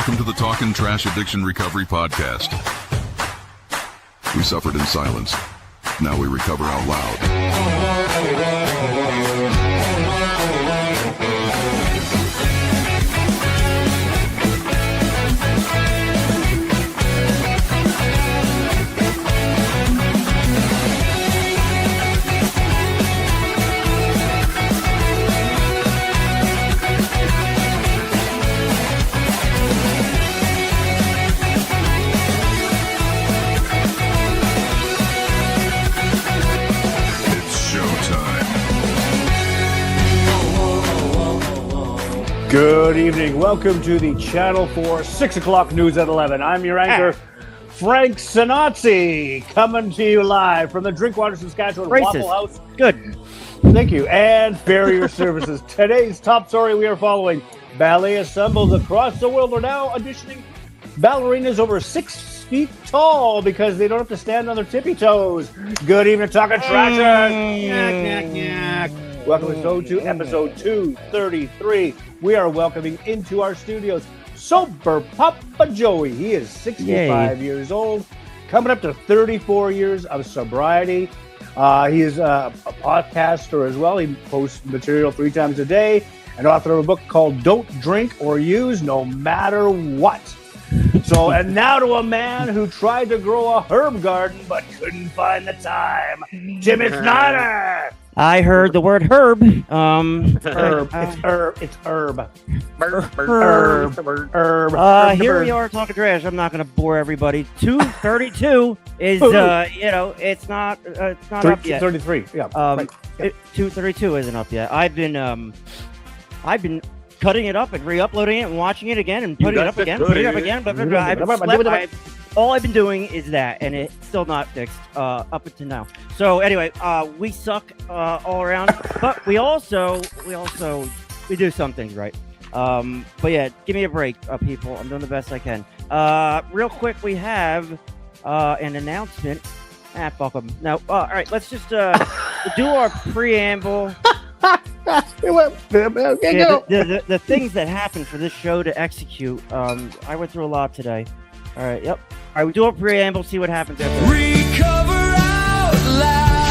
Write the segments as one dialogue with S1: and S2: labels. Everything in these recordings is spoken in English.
S1: Welcome to the Talkin Trash Addiction Recovery Podcast. We suffered in silence. Now we recover out loud.
S2: Good evening. Welcome to the Channel 4 6 o'clock news at 11. I'm your anchor, Frank Sinazzi, coming to you live from the Drinkwater, Saskatchewan Waffle House.
S3: Good.
S2: Thank you. And Farrier Services. Today's top story we are following. Ballet assembles across the world are now auditioning ballerinas over 6 feet tall because they don't have to stand on their tippy toes. Good evening, Talkin Trashers. Welcome to episode 233. We are welcoming into our studios Sober Papa Joey. He is 65 years old, coming up to 34 years of sobriety. He is a podcaster as well. He posts material 3 times a day, and author of a book called Don't Drink or Use No Matter What. So, and now to a man who tried to grow a herb garden but couldn't find the time, Jimmy Snyder.
S3: I heard the word herb.
S2: Herb. It's herb. Herb.
S3: Here we are talking trash. I'm not going to bore everybody. 232 is, it's not up yet.
S2: 33. Yeah. Right.
S3: 232 isn't up yet. I've been cutting it up and re-uploading it and watching it again and putting it up again, putting it up again. All I've been doing is that, and it's still not fixed up until now. So anyway, we suck all around, but we do some things right. But yeah, give me a break, people. I'm doing the best I can. Real quick, we have an announcement. Fuck them. No, all right, let's just do our preamble. The things that happened for this show to execute, I went through a lot today. All right, yep. All right, we do a preamble, see what happens after.
S4: Recover out loud.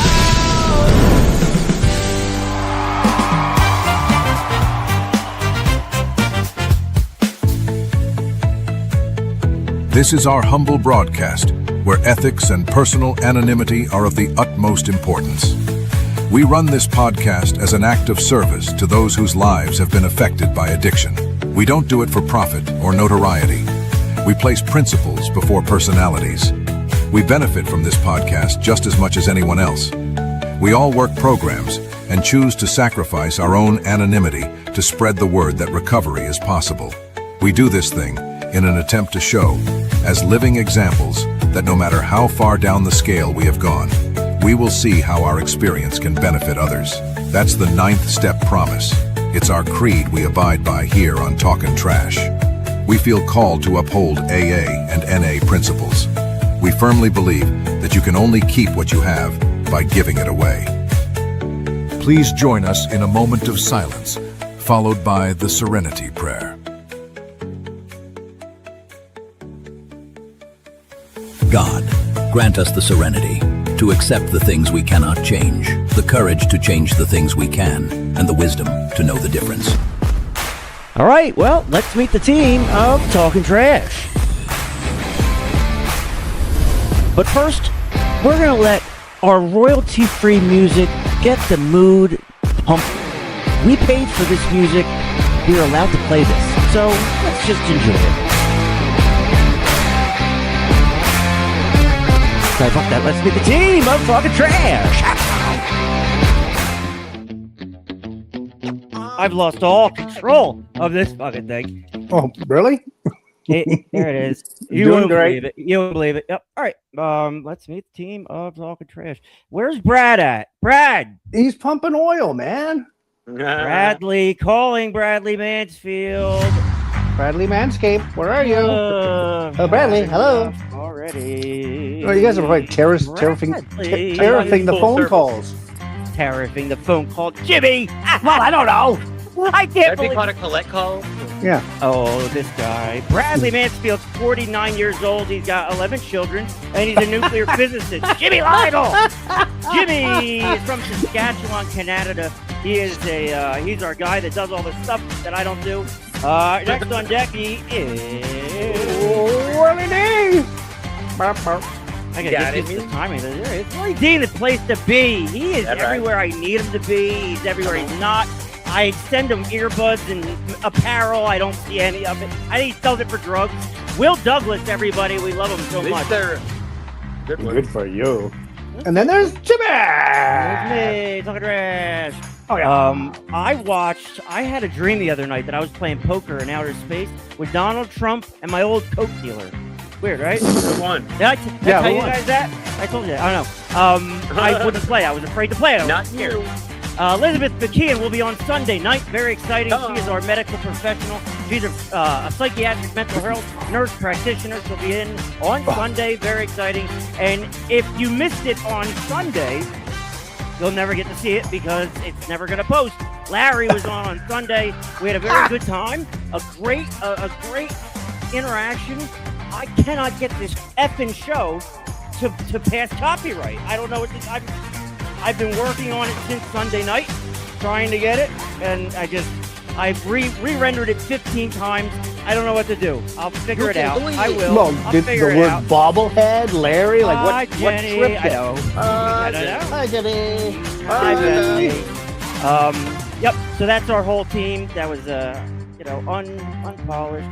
S5: This is our humble broadcast, where ethics and personal anonymity are of the utmost importance. We run this podcast as an act of service to those whose lives have been affected by addiction. We don't do it for profit or notoriety. We place principles before personalities. We benefit from this podcast just as much as anyone else. We all work programs and choose to sacrifice our own anonymity to spread the word that recovery is possible. We do this thing in an attempt to show, as living examples, that no matter how far down the scale we have gone, we will see how our experience can benefit others. That's the 9th step promise. It's our creed we abide by here on Talkin Trash. We feel called to uphold AA and NA principles. We firmly believe that you can only keep what you have by giving it away. Please join us in a moment of silence, followed by the Serenity Prayer.
S6: God, grant us the serenity to accept the things we cannot change, the courage to change the things we can, and the wisdom to know the difference.
S3: All right, well, let's meet the team of Talkin Trash. But first, we're going to let our royalty-free music get the mood pumping. We paid for this music. We are allowed to play this. So let's just enjoy it. Sorry, fuck that. Let's meet the team of Talkin Trash. I've lost all control of this fucking thing.
S2: Oh, really?
S3: There it is. You wouldn't believe it. You wouldn't believe it. Yep. All right. Let's meet the team of Talkin Trash. Where's Brad at? Brad!
S2: He's pumping oil, man.
S3: Bradley, calling Bradley Mansfield.
S2: Bradley Manscaped, where are you? Bradley, hello.
S3: Already.
S2: Oh, you guys are probably tariffing the phone calls.
S3: Tariffing the phone call. Jimmy!
S2: Well, I don't know.
S3: I can't
S7: That'd be called a collect call.
S2: Yeah.
S3: Oh, this guy. Bradley Mansfield's 49 years old. He's got 11 children, and he's a nuclear physicist. Jimmy Lytle! Jimmy is from Saskatchewan, Canada. He's our guy that does all the stuff that I don't do. Next on deck, he is...
S2: Willie D!
S3: I gotta get this timing. It's Willie D the place to be. He is everywhere I need him to be. He's everywhere he's not. I send him earbuds and apparel. I don't see any of it. I think he sells it for drugs. Will Douglas, everybody. We love him so much.
S2: Good for you. And then there's Jimmy!
S3: There's me, talking trash.
S2: Oh, yeah.
S3: I had a dream the other night that I was playing poker in outer space with Donald Trump and my old Coke dealer. Weird, right?
S7: Who won?
S3: Did I tell you guys that? I told you that. I don't know. I wouldn't play. I was afraid to play.
S7: Not you.
S3: Elizabeth McKeon will be on Sunday night. Very exciting. She is our medical professional. She's a psychiatric mental health nurse practitioner. She'll be in on Sunday. Very exciting. And if you missed it on Sunday, you'll never get to see it because it's never going to post. Larry was on Sunday. We had a very good time. A great interaction. I cannot get this effing show to pass copyright. I don't know what this... I've been working on it since Sunday night, trying to get it, and I've re-rendered it 15 times. I don't know what to do. I'll figure it out. I will. I'll
S2: Did
S3: figure
S2: the
S3: it
S2: word
S3: out.
S2: bobblehead, Larry? Like
S3: Hi,
S2: what
S3: Jenny.
S2: tripped
S3: I
S2: it?
S3: know. I don't know.
S2: Hi, Jenny.
S3: Hi, Bethany. Yep. So that's our whole team. That was unpolished.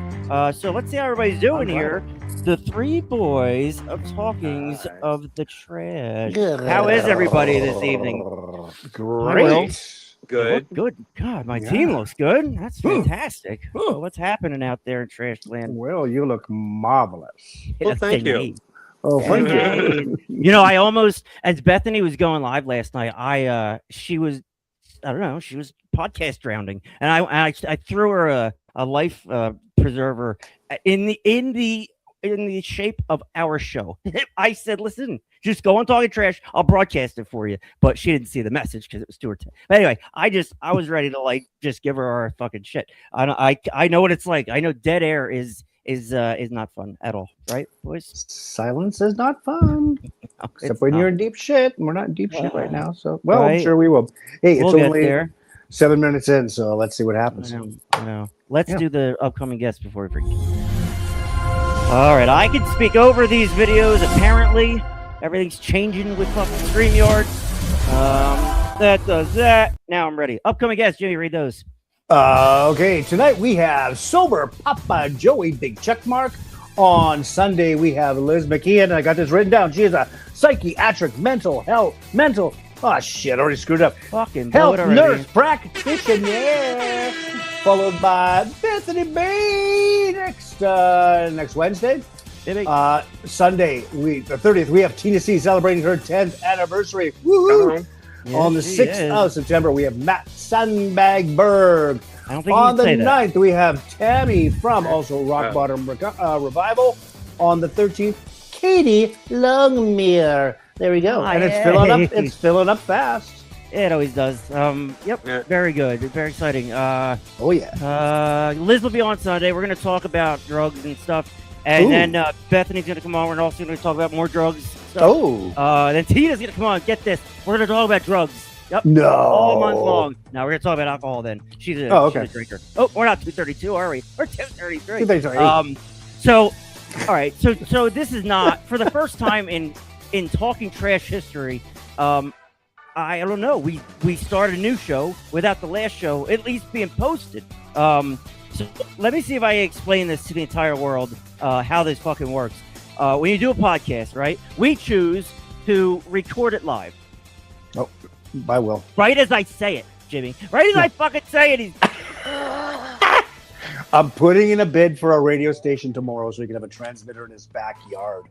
S3: So let's see how everybody's doing here. The three boys of Talkings of the Trash. How is everybody this evening?
S2: Great.
S7: Good.
S3: Good. God, my team looks good. That's fantastic. So what's happening out there in Trash Land?
S2: Well, you look marvelous.
S7: Well, thank you.
S2: Oh, thank you.
S3: You know, I almost, as Bethany was going live last night, she was podcast drowning, and I threw her a life preserver in the shape of our show. I said, listen, just go on Talking Trash. I'll broadcast it for you. But she didn't see the message because it was to her. But anyway, I was ready to just give her our fucking shit. I know what it's like. I know dead air is not fun at all, right, boys?
S2: Silence is not fun.
S3: No,
S2: except when you're in deep shit. And we're not in deep shit right now. So, well,
S3: Right.
S2: I'm sure we will. Hey, it's
S3: We'll get
S2: only
S3: there.
S2: 7 minutes in, so let's see what happens.
S3: I know. Let's do the upcoming guests before we forget. All right, I can speak over these videos. Apparently, everything's changing with fucking StreamYard. That does that. Now I'm ready. Upcoming guests, Jimmy, read those.
S2: Okay, tonight we have Sober Papa Joey, big check mark. On Sunday, we have Liz McKeon. I got this written down. She is a psychiatric oh shit, already screwed up.
S3: Fucking blow
S2: Health
S3: it already.
S2: nurse practitioner. Followed by Bethany B next Wednesday. Sunday, the 30th, we have Tina C celebrating her 10th anniversary. Woohoo!
S3: Yes,
S2: On the 6th of September, we have Matt Sandbagberg.
S3: I don't think
S2: On the
S3: you can say
S2: 9th, we have Tammy from also Rock Bottom Revival. On the 13th, Katie Longmire. There we go. And it's filling up fast.
S3: It always does. Yep.
S7: Yeah.
S3: Very good. Very exciting.
S2: Oh, yeah.
S3: Liz will be on Sunday. We're going to talk about drugs and stuff. And then Bethany's going to come on. We're also going to talk about more drugs stuff.
S2: Oh.
S3: Then Tina's going to come on. Get this. We're going to talk about drugs. Yep.
S2: No.
S3: All month long. Now we're going to talk about alcohol then. She's a drinker. Oh, we're not 232, are we? We're 233.
S2: 233.
S3: So, all right. So this is not, for the first time in Talking Trash history, I don't know. We started a new show without the last show at least being posted. So let me see if I explain this to the entire world, how this fucking works. When you do a podcast, right? We choose to record it live.
S2: Oh, I will.
S3: Right as I say it, Jimmy. Right as I fucking say it.
S2: I'm putting in a bid for a radio station tomorrow so we can have a transmitter in his backyard.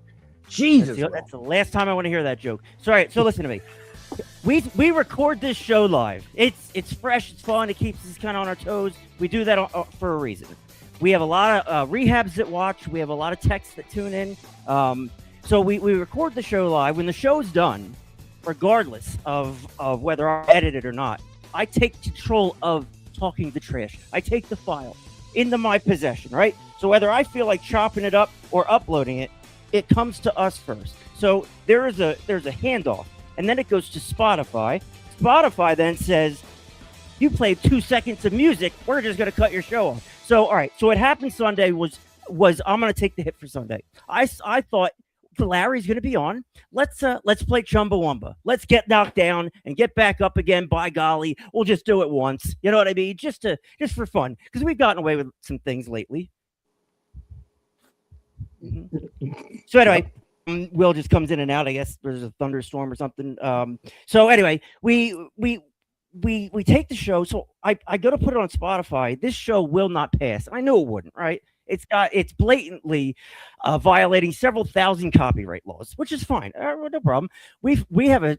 S2: Jesus.
S3: That's the last time I want to hear that joke. So listen to me. We record this show live. It's fresh. It's fun. It keeps us kind of on our toes. We do that for a reason. We have a lot of rehabs that watch. We have a lot of texts that tune in. So we record the show live. When the show's done, regardless of whether I edit it or not, I take control of Talking the Trash. I take the file. into my possession, right? So whether I feel like chopping it up or uploading it, it comes to us first. So there's a handoff, and then it goes to Spotify. Spotify then says, you played 2 seconds of music, we're just going to cut your show off. So, all right. So what happened Sunday was I'm going to take the hit for Sunday. I thought Larry's going to be on. Let's play Chumbawamba. Let's get knocked down and get back up again. By golly, we'll just do it once. You know what I mean? Just for fun, because we've gotten away with some things lately. So anyway, Will just comes in and out. I guess there's a thunderstorm or something. So anyway, we take the show. So I go to put it on Spotify. This show will not pass. I knew it wouldn't, right? It's blatantly violating several thousand copyright laws, which is fine. No problem. We have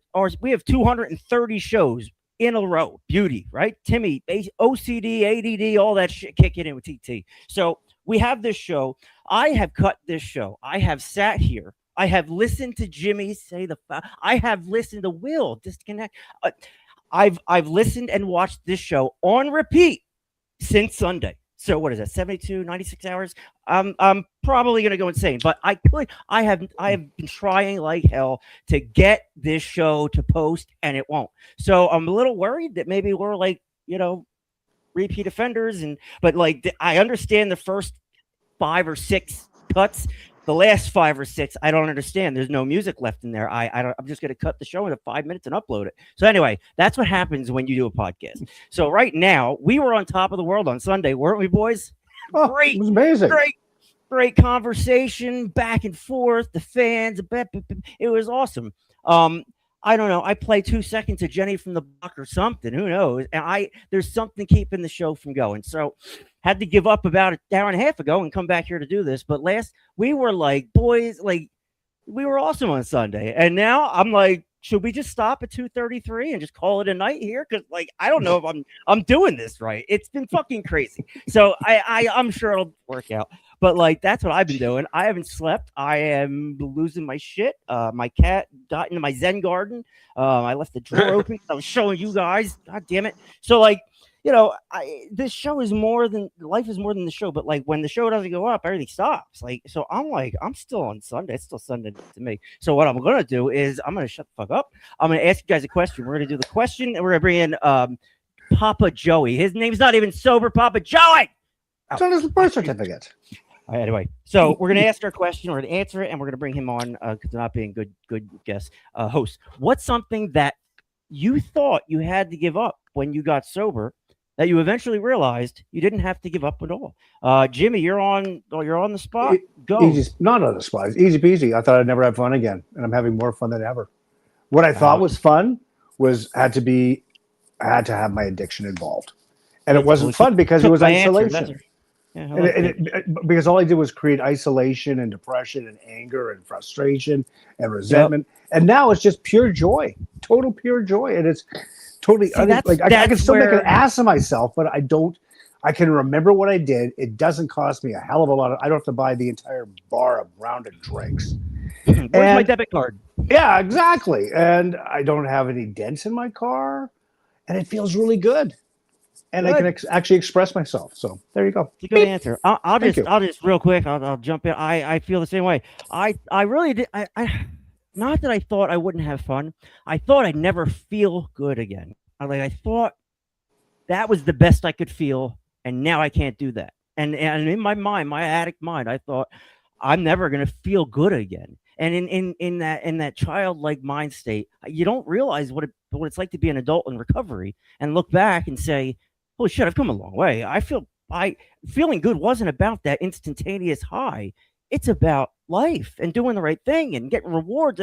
S3: 230 shows in a row. Beauty, right? Timmy, OCD, ADD, all that shit kicking in with TT. So we have this show. I have cut this show. I have sat here. I have listened to Jimmy say I have listened to Will disconnect. I've listened and watched this show on repeat since Sunday. So what is that? 72, 96 hours. I'm probably gonna go insane, but I have been trying like hell to get this show to post, and it won't. So I'm a little worried that maybe we're like, repeat offenders, but I understand the first 5 or 6 cuts. The last 5 or 6, I don't understand. There's no music left in there. I'm just going to cut the show into 5 minutes and upload it. So anyway, that's what happens when you do a podcast. So right now, we were on top of the world on Sunday, weren't we, boys?
S2: Oh,
S3: Great.
S2: It was amazing.
S3: Great conversation, back and forth, the fans. It was awesome. I don't know. I play 2 seconds of Jenny from the Block or something. Who knows? And there's something keeping the show from going. So had to give up about an hour and a half ago and come back here to do this. But we were like, boys, we were awesome on Sunday. And now I'm like, should we just stop at 2:33 and just call it a night here? Because I don't know if I'm doing this right. It's been fucking crazy. So I'm sure it'll work out. But that's what I've been doing. I haven't slept. I am losing my shit. My cat got into my Zen garden. I left the drawer open. I was showing you guys. God damn it. So this show is life is more than the show. But when the show doesn't go up, everything stops. So I'm still on Sunday. It's still Sunday to me. So what I'm gonna do is I'm gonna shut the fuck up. I'm gonna ask you guys a question. We're gonna do the question, and we're gonna bring in Papa Joey. His name's not even sober. Papa Joey.
S2: It's on his birth certificate.
S3: Anyway, so we're going to ask our question, we're going to answer it, and we're going to bring him on because not being good guest host. What's something that you thought you had to give up when you got sober that you eventually realized you didn't have to give up at all? Jimmy, you're on the spot. Go.
S2: Not on the spot. It's easy peasy. I thought I'd never have fun again, and I'm having more fun than ever. What I thought was fun had to have my addiction involved, and it wasn't fun because it was isolation. Because all I did was create isolation and depression and anger and frustration and resentment. Yep. And now it's just pure joy, total pure joy. And it's totally, I can still make an ass of myself, but I can remember what I did. It doesn't cost me a hell of a lot. I don't have to buy the entire bar of rounded drinks.
S3: Where's my debit card?
S2: Yeah, exactly. And I don't have any dents in my car, and it feels really good. And good. I can actually express myself. So there you go.
S3: It's a good answer. I'll just real quick. I'll jump in. I feel the same way. I really did. I not that I thought I wouldn't have fun. I thought I'd never feel good again. I thought that was the best I could feel, and now I can't do that. And in my mind, my addict mind, I thought I'm never gonna feel good again. And in that childlike mind state, you don't realize what it's like to be an adult in recovery and look back and say, holy shit, I've come a long way. Feeling good wasn't about that instantaneous high. It's about life and doing the right thing and getting rewards.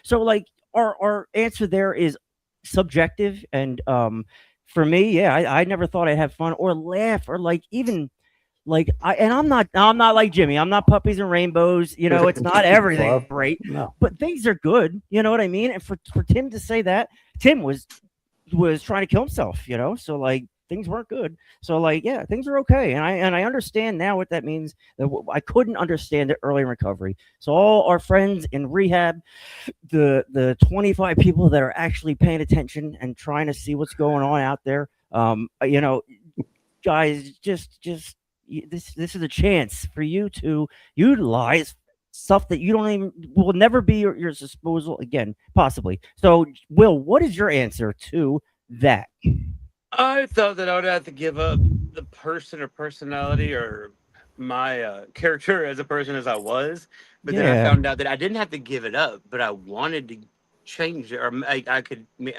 S3: So our answer there is subjective. And for me, yeah, I never thought I'd have fun or laugh or I'm not like Jimmy. I'm not puppies and rainbows. It's not everything great,
S2: no.
S3: But things are good. You know what I mean? And for Tim to say that, Tim was trying to kill himself, so things weren't good. So yeah, things are okay. And I understand now what that means. That I couldn't understand it early in recovery. So all our friends in rehab, the 25 people that are actually paying attention and trying to see what's going on out there, guys, this is a chance for you to utilize stuff that you don't even will never be your disposal again, possibly. So, Will, what is your answer to that?
S7: I thought that I would have to give up the person or personality or my character as a person as I was, but then I
S3: Yeah.
S7: found out that I didn't have to give it up, but I wanted to change it, or I could make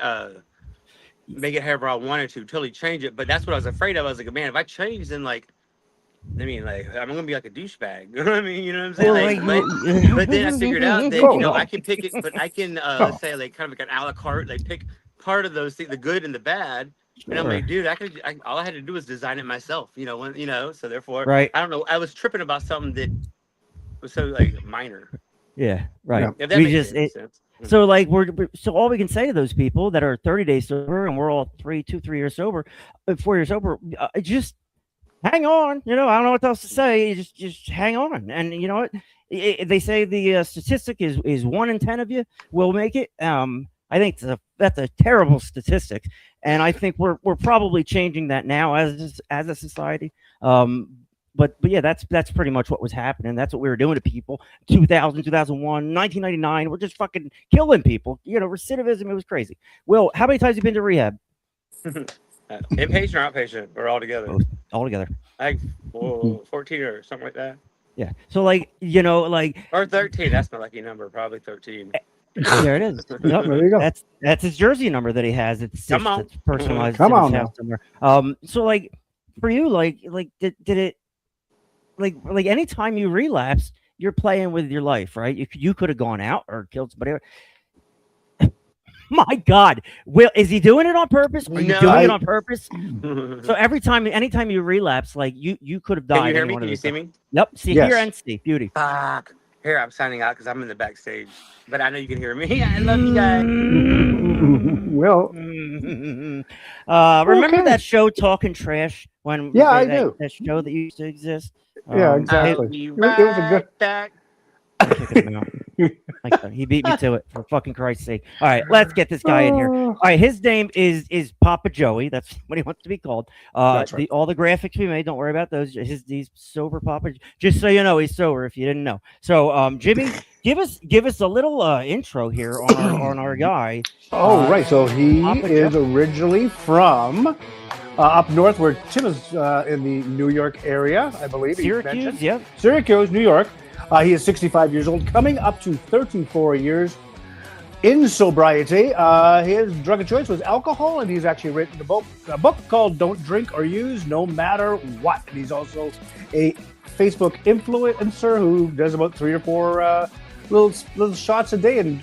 S7: it however I wanted to, totally change it. But that's what I was afraid of. I was like, man, if I change, then like I'm gonna be like a douchebag. You know what I mean? You know what I'm saying?
S3: Well,
S7: But then I figured out that
S2: Oh, no.
S7: I can pick it, but I can let's say like kind of like an a la carte, like pick part of those things, the good and the bad. And I'm like, dude, all I had to do was design it myself, so therefore,
S3: Right.
S7: I don't know. I was tripping about something that was so like minor.
S3: Yeah, right.
S2: Yeah.
S7: If that
S3: We
S7: makes
S3: just
S7: any sense.
S3: so like so all we can say to those people that are 30 days sober and we're all 3 years sober, 4 years sober, just hang on. I don't know what else to say. You just hang on, and you know what? They say the statistic is 1 in 10 of you will make it. I think that's a terrible statistic, and I think we're probably changing that now as a society. But yeah, that's pretty much what was happening. That's what we were doing to people. 2000, 2001, 1999. We're just fucking killing people. Recidivism. It was crazy. Will, how many times have you been to rehab?
S7: Inpatient or outpatient or all together?
S3: Both. All together.
S7: Like 14 or something like that.
S3: Yeah. So like
S7: Or 13. That's my lucky number. Probably 13.
S3: there it is. Yep.
S2: There you go.
S3: That's his jersey number that he has. It's
S7: Come on.
S3: It's personalized.
S2: Come
S3: to his
S2: on
S3: house somewhere. So like for you, did it like anytime you relapse, you're playing with your life, right? You could have gone out or killed somebody. My God, Will, is he doing it on purpose? Are you doing it on purpose? So anytime you relapse, like you could have died.
S7: Can you hear me? Can you see me?
S3: Yep. See,
S2: Yes.
S3: hear, and see. Beauty.
S7: Fuck. Here, I'm signing out because I'm in the backstage. But I know you can hear me. I love you guys.
S2: Well,
S3: Remember
S2: Okay.
S3: that show Talkin Trash when
S2: Yeah, I do.
S3: that show that used to exist?
S2: Yeah, exactly.
S7: I'll be
S2: It was a
S7: right
S2: good-
S7: back.
S3: He beat me to it, for fucking Christ's sake. All right, let's get this guy in here. All right, his name is Papa Joey. That's what he wants to be called.
S2: That's right.
S3: All the graphics we made, don't worry about those. He's sober Papa. Just so you know, he's sober if you didn't know. So, Jimmy, give us a little intro here on our guy.
S2: Oh, right. So he
S3: Papa
S2: is
S3: Joe.
S2: originally from up north, where Tim is in the New York area, I believe. he
S3: Syracuse,
S2: mentioned.
S3: yep.
S2: Syracuse, New York. He is 65 years old, coming up to 34 years in sobriety. His drug of choice was alcohol, and he's actually written a book called Don't Drink or Use No Matter What. And he's also a Facebook influencer who does about 3 or 4 little shots a day and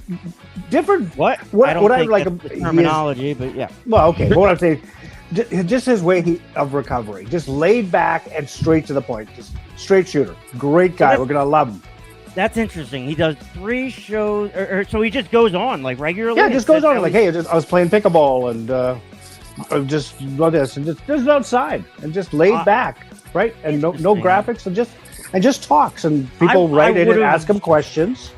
S2: different.
S3: What?
S2: What-
S3: I don't
S2: what I
S3: think
S2: like
S3: that's
S2: him-
S3: the
S2: he is-
S3: terminology, but yeah.
S2: Well, okay. But what I'm saying, just his way of recovery, just laid back and straight to the point, just straight shooter. Great guy. We're gonna love him.
S3: That's interesting. He does 3 shows, or so he just goes on like regularly.
S2: Yeah, just goes on
S3: It's
S2: like, hey, I was playing pickleball and I just love this and just outside and just laid back, right? And no
S3: Interesting.
S2: graphics and just talks and people
S3: I
S2: write in and
S3: would've-
S2: ask him questions.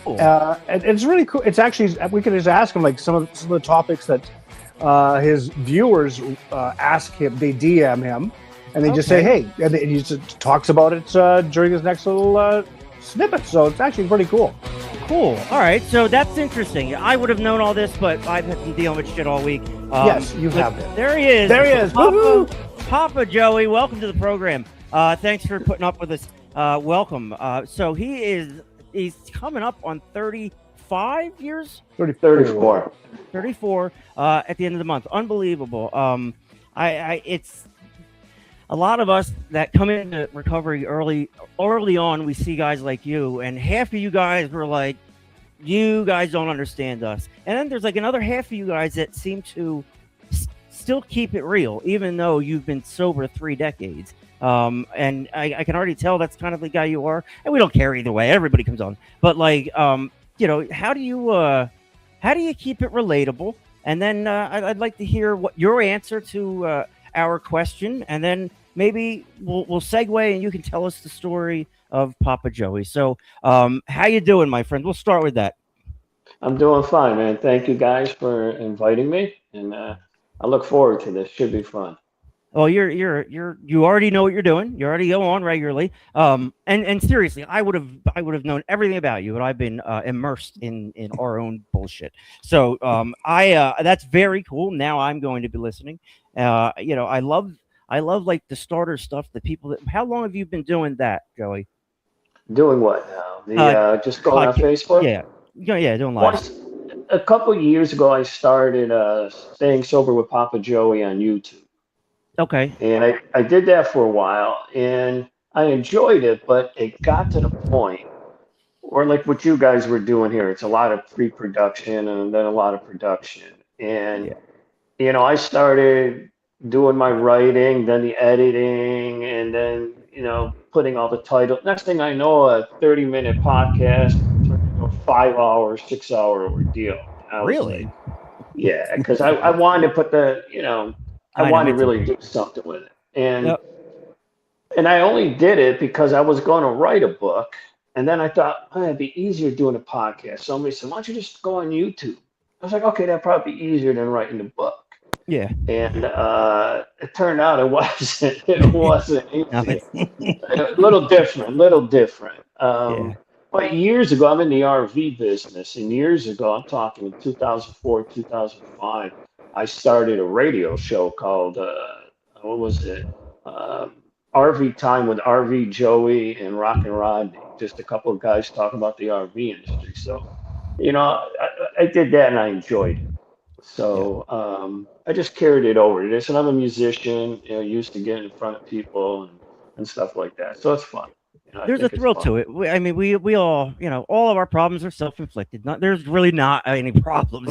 S3: Cool.
S2: And it's really cool. It's actually we can just ask him like some of the topics that his viewers ask him. They DM him, and they just say,
S3: Okay.
S2: "Hey," and he just talks about it during his next little snippet. So it's actually pretty cool.
S3: Cool. All right. So that's interesting. I would have known all this, but I've been dealing with shit all week.
S2: Yes, you
S3: but
S2: have been.
S3: There he is.
S2: There he is. Woo-hoo.
S3: Papa Joey, welcome to the program. Thanks for putting up with us. Welcome. So he's coming up on 35 years.
S2: 34.
S3: 34 at the end of the month. Unbelievable. It's a lot of us that come into recovery early on. We see guys like you, and half of you guys were like, you guys don't understand us. And then there's like another half of you guys that seem to still keep it real, even though you've been sober 3 decades. And I can already tell that's kind of the guy you are. And we don't care either way. Everybody comes on. But like, how do you keep it relatable? And then I'd like to hear what your answer to our question, and then maybe we'll segue and you can tell us the story of Papa Joey. So, how you doing, my friend? We'll start with that.
S8: I'm doing fine, man. Thank you guys for inviting me, and I look forward to this. Should be fun.
S3: Well, you already know what you're doing. You already go on regularly. And seriously, I would have known everything about you, but I've been immersed in our own bullshit. So I that's very cool. Now I'm going to be listening. I love like the starter stuff. The people that. How long have you been doing that, Joey?
S8: Doing what now?
S3: Uh,
S8: Just going on
S3: podcast.
S8: Facebook?
S3: Yeah, yeah, doing live.
S8: Once, a couple of years ago, I started staying sober with Papa Joey on YouTube.
S3: Okay.
S8: And I did that for a while and I enjoyed it, but it got to the point where, like what you guys were doing here, it's a lot of pre production and then a lot of production. And,
S3: Yeah.
S8: I started doing my writing, then the editing, and then, putting all the title. Next thing I know, a 30-minute podcast turned into a 5 hour, 6 hour ordeal. I was like,
S3: Really?
S8: yeah, because I wanted to put I
S3: I know.
S8: wanted
S3: Me
S8: to
S3: too.
S8: really do something with it. And
S3: Yep.
S8: and I only did it because I was going to write a book. And then I thought, oh, it'd be easier doing a podcast. Somebody said, why don't you just go on YouTube? I was like, okay, that'd probably be easier than writing the book.
S3: Yeah.
S8: And it turned out it wasn't. It wasn't
S3: No,
S8: easy.
S3: it's,
S8: A little different, little different.
S3: yeah.
S8: But years ago, I'm in the RV business, and years ago, I'm talking in 2004, 2005, I started a radio show called what was it? Um, RV Time with RV Joey and Rock and Rodney. Just a couple of guys talking about the RV industry. So, I did that and I enjoyed it.
S3: Yeah.
S8: So I just carried it over to this, and I'm a musician, used to getting in front of people and stuff like that. So it's fun. I
S3: There's a
S8: think it's
S3: thrill
S8: fun.
S3: to it. I mean, we all, all of our problems are self-inflicted. There's really not any problems.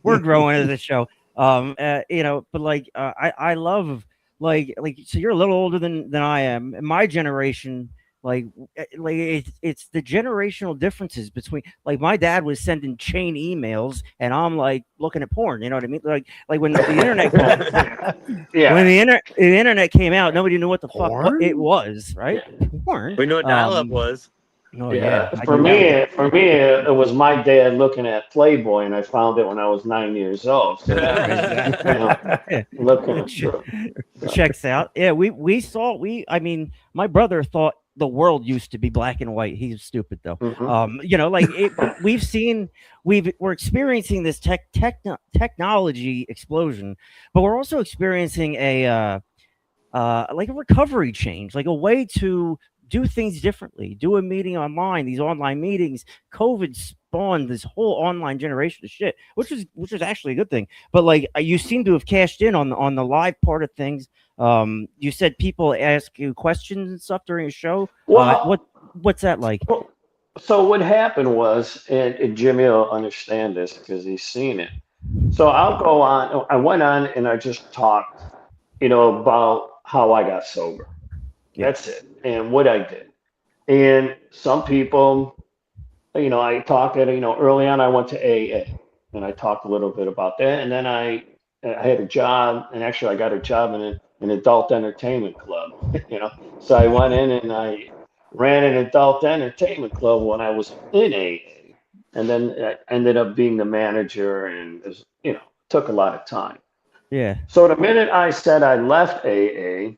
S3: We're growing as a show. But like I love like so you're a little older than I am. In my generation, it's the generational differences between like my dad was sending chain emails and I'm like looking at porn. You know what I mean? Like when the internet when
S8: Yeah.
S3: the internet came out, nobody knew what the fuck
S2: Porn?
S3: it was, right?
S8: Yeah.
S3: Porn.
S7: We know what dial-up was.
S3: Oh
S8: Yeah.
S3: yeah, I
S8: For
S3: knew that was
S8: me, it was my dad looking at Playboy, and I found it when I was 9 years old. So that was, you
S3: exactly.
S8: know,
S3: Yeah.
S8: looking
S3: Che-
S8: through. So,
S3: Checks out. Yeah, I mean, my brother thought the world used to be black and white. He's stupid though.
S8: mhm.
S3: We're experiencing this technology explosion, but we're also experiencing like a recovery change, like a way to do things differently, do a meeting online, these online meetings. COVID spawned this whole online generation of shit, which is actually a good thing. But like you seem to have cashed in on the live part of things. You said people ask you questions and stuff during a show.
S8: Well,
S3: What's that like?
S8: well, so what happened was, and Jimmy will understand this because he's seen it. So I'll go on. I went on and I just talked, about how I got sober.
S3: Yeah.
S8: That's it, and what I did. And some people, I talked at, early on I went to AA and I talked a little bit about that. And then I had a job, and actually I got a job in an adult entertainment club, So I went in and I ran an adult entertainment club when I was in AA. And then I ended up being the manager, and it was, took a lot of time.
S3: Yeah.
S8: So the minute I said I left AA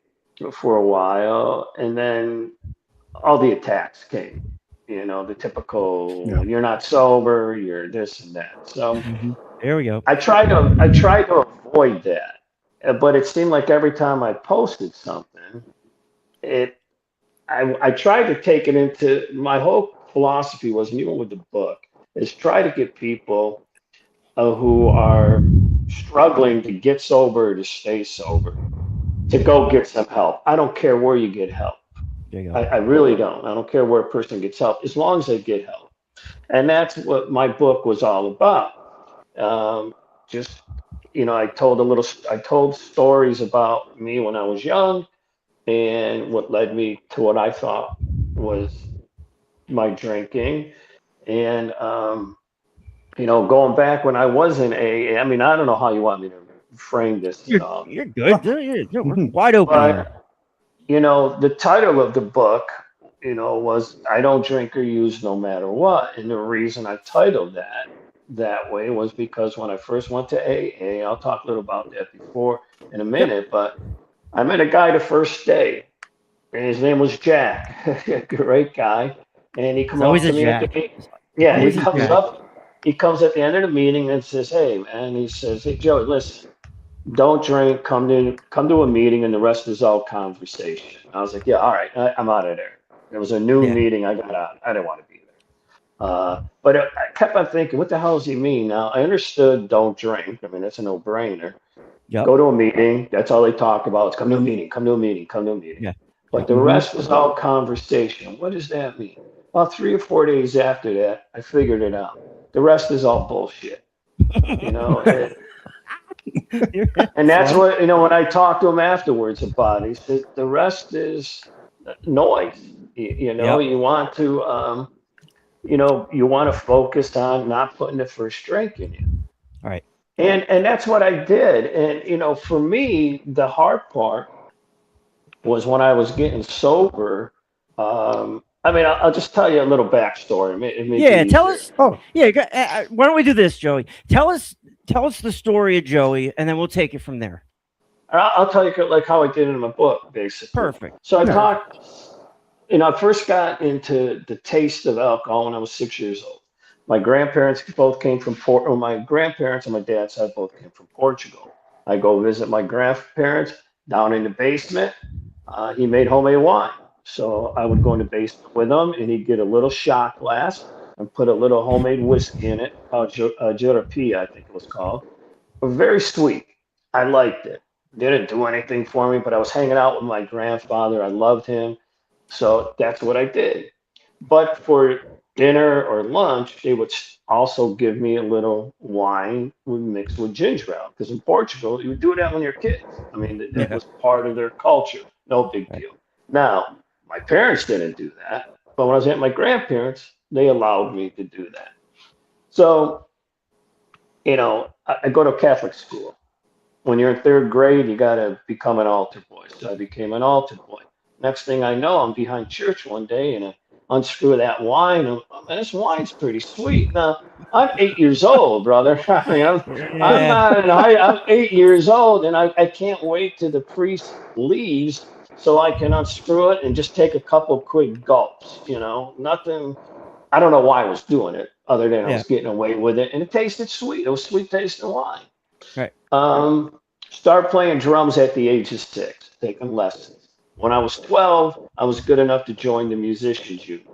S8: for a while, and then all the attacks came, the typical,
S2: Yeah.
S8: you're not sober, you're this and that. So
S3: There we go.
S8: I tried to avoid that. But it seemed like every time I posted something, it I tried to take it into my whole philosophy was, and even with the book, is try to get people who are struggling to get sober, to stay sober, to go get some help. I don't care where you get help.
S3: There you
S8: I really don't. I don't care where a person gets help, as long as they get help. And that's what my book was all about. Just, I told stories about me when I was young and what led me to what I thought was my drinking. And, going back when I was in AA, I mean, I don't know how you want me to frame this at all,
S3: You're good. We're wide open here.
S8: but, the title of the book, was I Don't Drink or Use No Matter What. And the reason I titled that way was because when I first went to AA, I'll talk a little about that before in a
S3: Yep.
S8: minute, but I met a guy the first day, and his name was Jack. Great guy. And he
S3: It's
S8: come
S3: always
S8: up
S3: a
S8: to me at the
S3: Jack.
S8: meeting. Yeah, he
S3: Always a
S8: comes
S3: Jack.
S8: up. He comes at the end of the meeting and says, "Hey, man," he says, "Hey, Joey, listen, don't drink. Come to a meeting, and the rest is all conversation." I was like, "Yeah, all right, I'm out of there." It was a noon
S3: Yeah.
S8: meeting. I got out. I didn't want to be there. But I kept on thinking, what the hell does he mean? Now I understood don't drink. I mean, that's a no-brainer.
S3: Yep.
S8: Go to a meeting. That's all they talk about. It's come to a meeting, come to a meeting, come to a meeting.
S3: Yeah.
S8: But
S3: Yep.
S8: the rest is all conversation. What does that mean? About 3 or 4 days after that, I figured it out. The rest is all bullshit. You know, and that's
S3: Funny.
S8: what, when I talked to him afterwards about it, he said the rest is noise.
S3: Yep.
S8: You want to, you want to focus on not putting the first drink in you.
S3: All right.
S8: And that's what I did. And for me, the hard part was when I was getting sober. I mean, I'll just tell you a little backstory. It may be
S3: Yeah. Tell
S8: easier.
S3: us.
S2: Oh,
S3: Yeah. Why don't we do this, Joey? Tell us. Tell us the story of Joey, and then we'll take it from there.
S8: I'll tell you like how I did it in my book, basically.
S3: Perfect.
S8: So I
S3: Perfect.
S8: talked. I first got into the taste of alcohol when I was 6 years old. My grandparents both came from my grandparents on my dad's side both came from Portugal. I go visit my grandparents down in the basement. He made homemade wine. So I would go in the basement with him, and he'd get a little shot glass and put a little homemade whiskey in it, called Jurapia, I think it was called. Very sweet. I liked it. Didn't do anything for me, but I was hanging out with my grandfather. I loved him. So that's what I did. But for dinner or lunch, they would also give me a little wine mixed with ginger ale. Because in Portugal, you would do that when you're kids. I mean, that
S3: Yeah.
S8: was part of their culture. No big
S3: Right.
S8: deal. Now, my parents didn't do that. But when I was at my grandparents, they allowed me to do that. So, I go to Catholic school. When you're in third grade, you got to become an altar boy. So I became an altar boy. Next thing I know, I'm behind church one day and I unscrew that wine. And oh, man, this wine's pretty sweet. Now, I'm 8 years old, brother. I mean, I'm
S3: Yeah.
S8: not in high, I'm 8 years old and I can't wait till the priest leaves so I can unscrew it and just take a couple quick gulps. Nothing. I don't know why I was doing it other than I
S3: Yeah.
S8: was getting away with it. And it tasted sweet. It was sweet tasting wine.
S3: Right.
S8: Started playing drums at the age of 6, taking lessons. When I was 12, I was good enough to join the musicians union.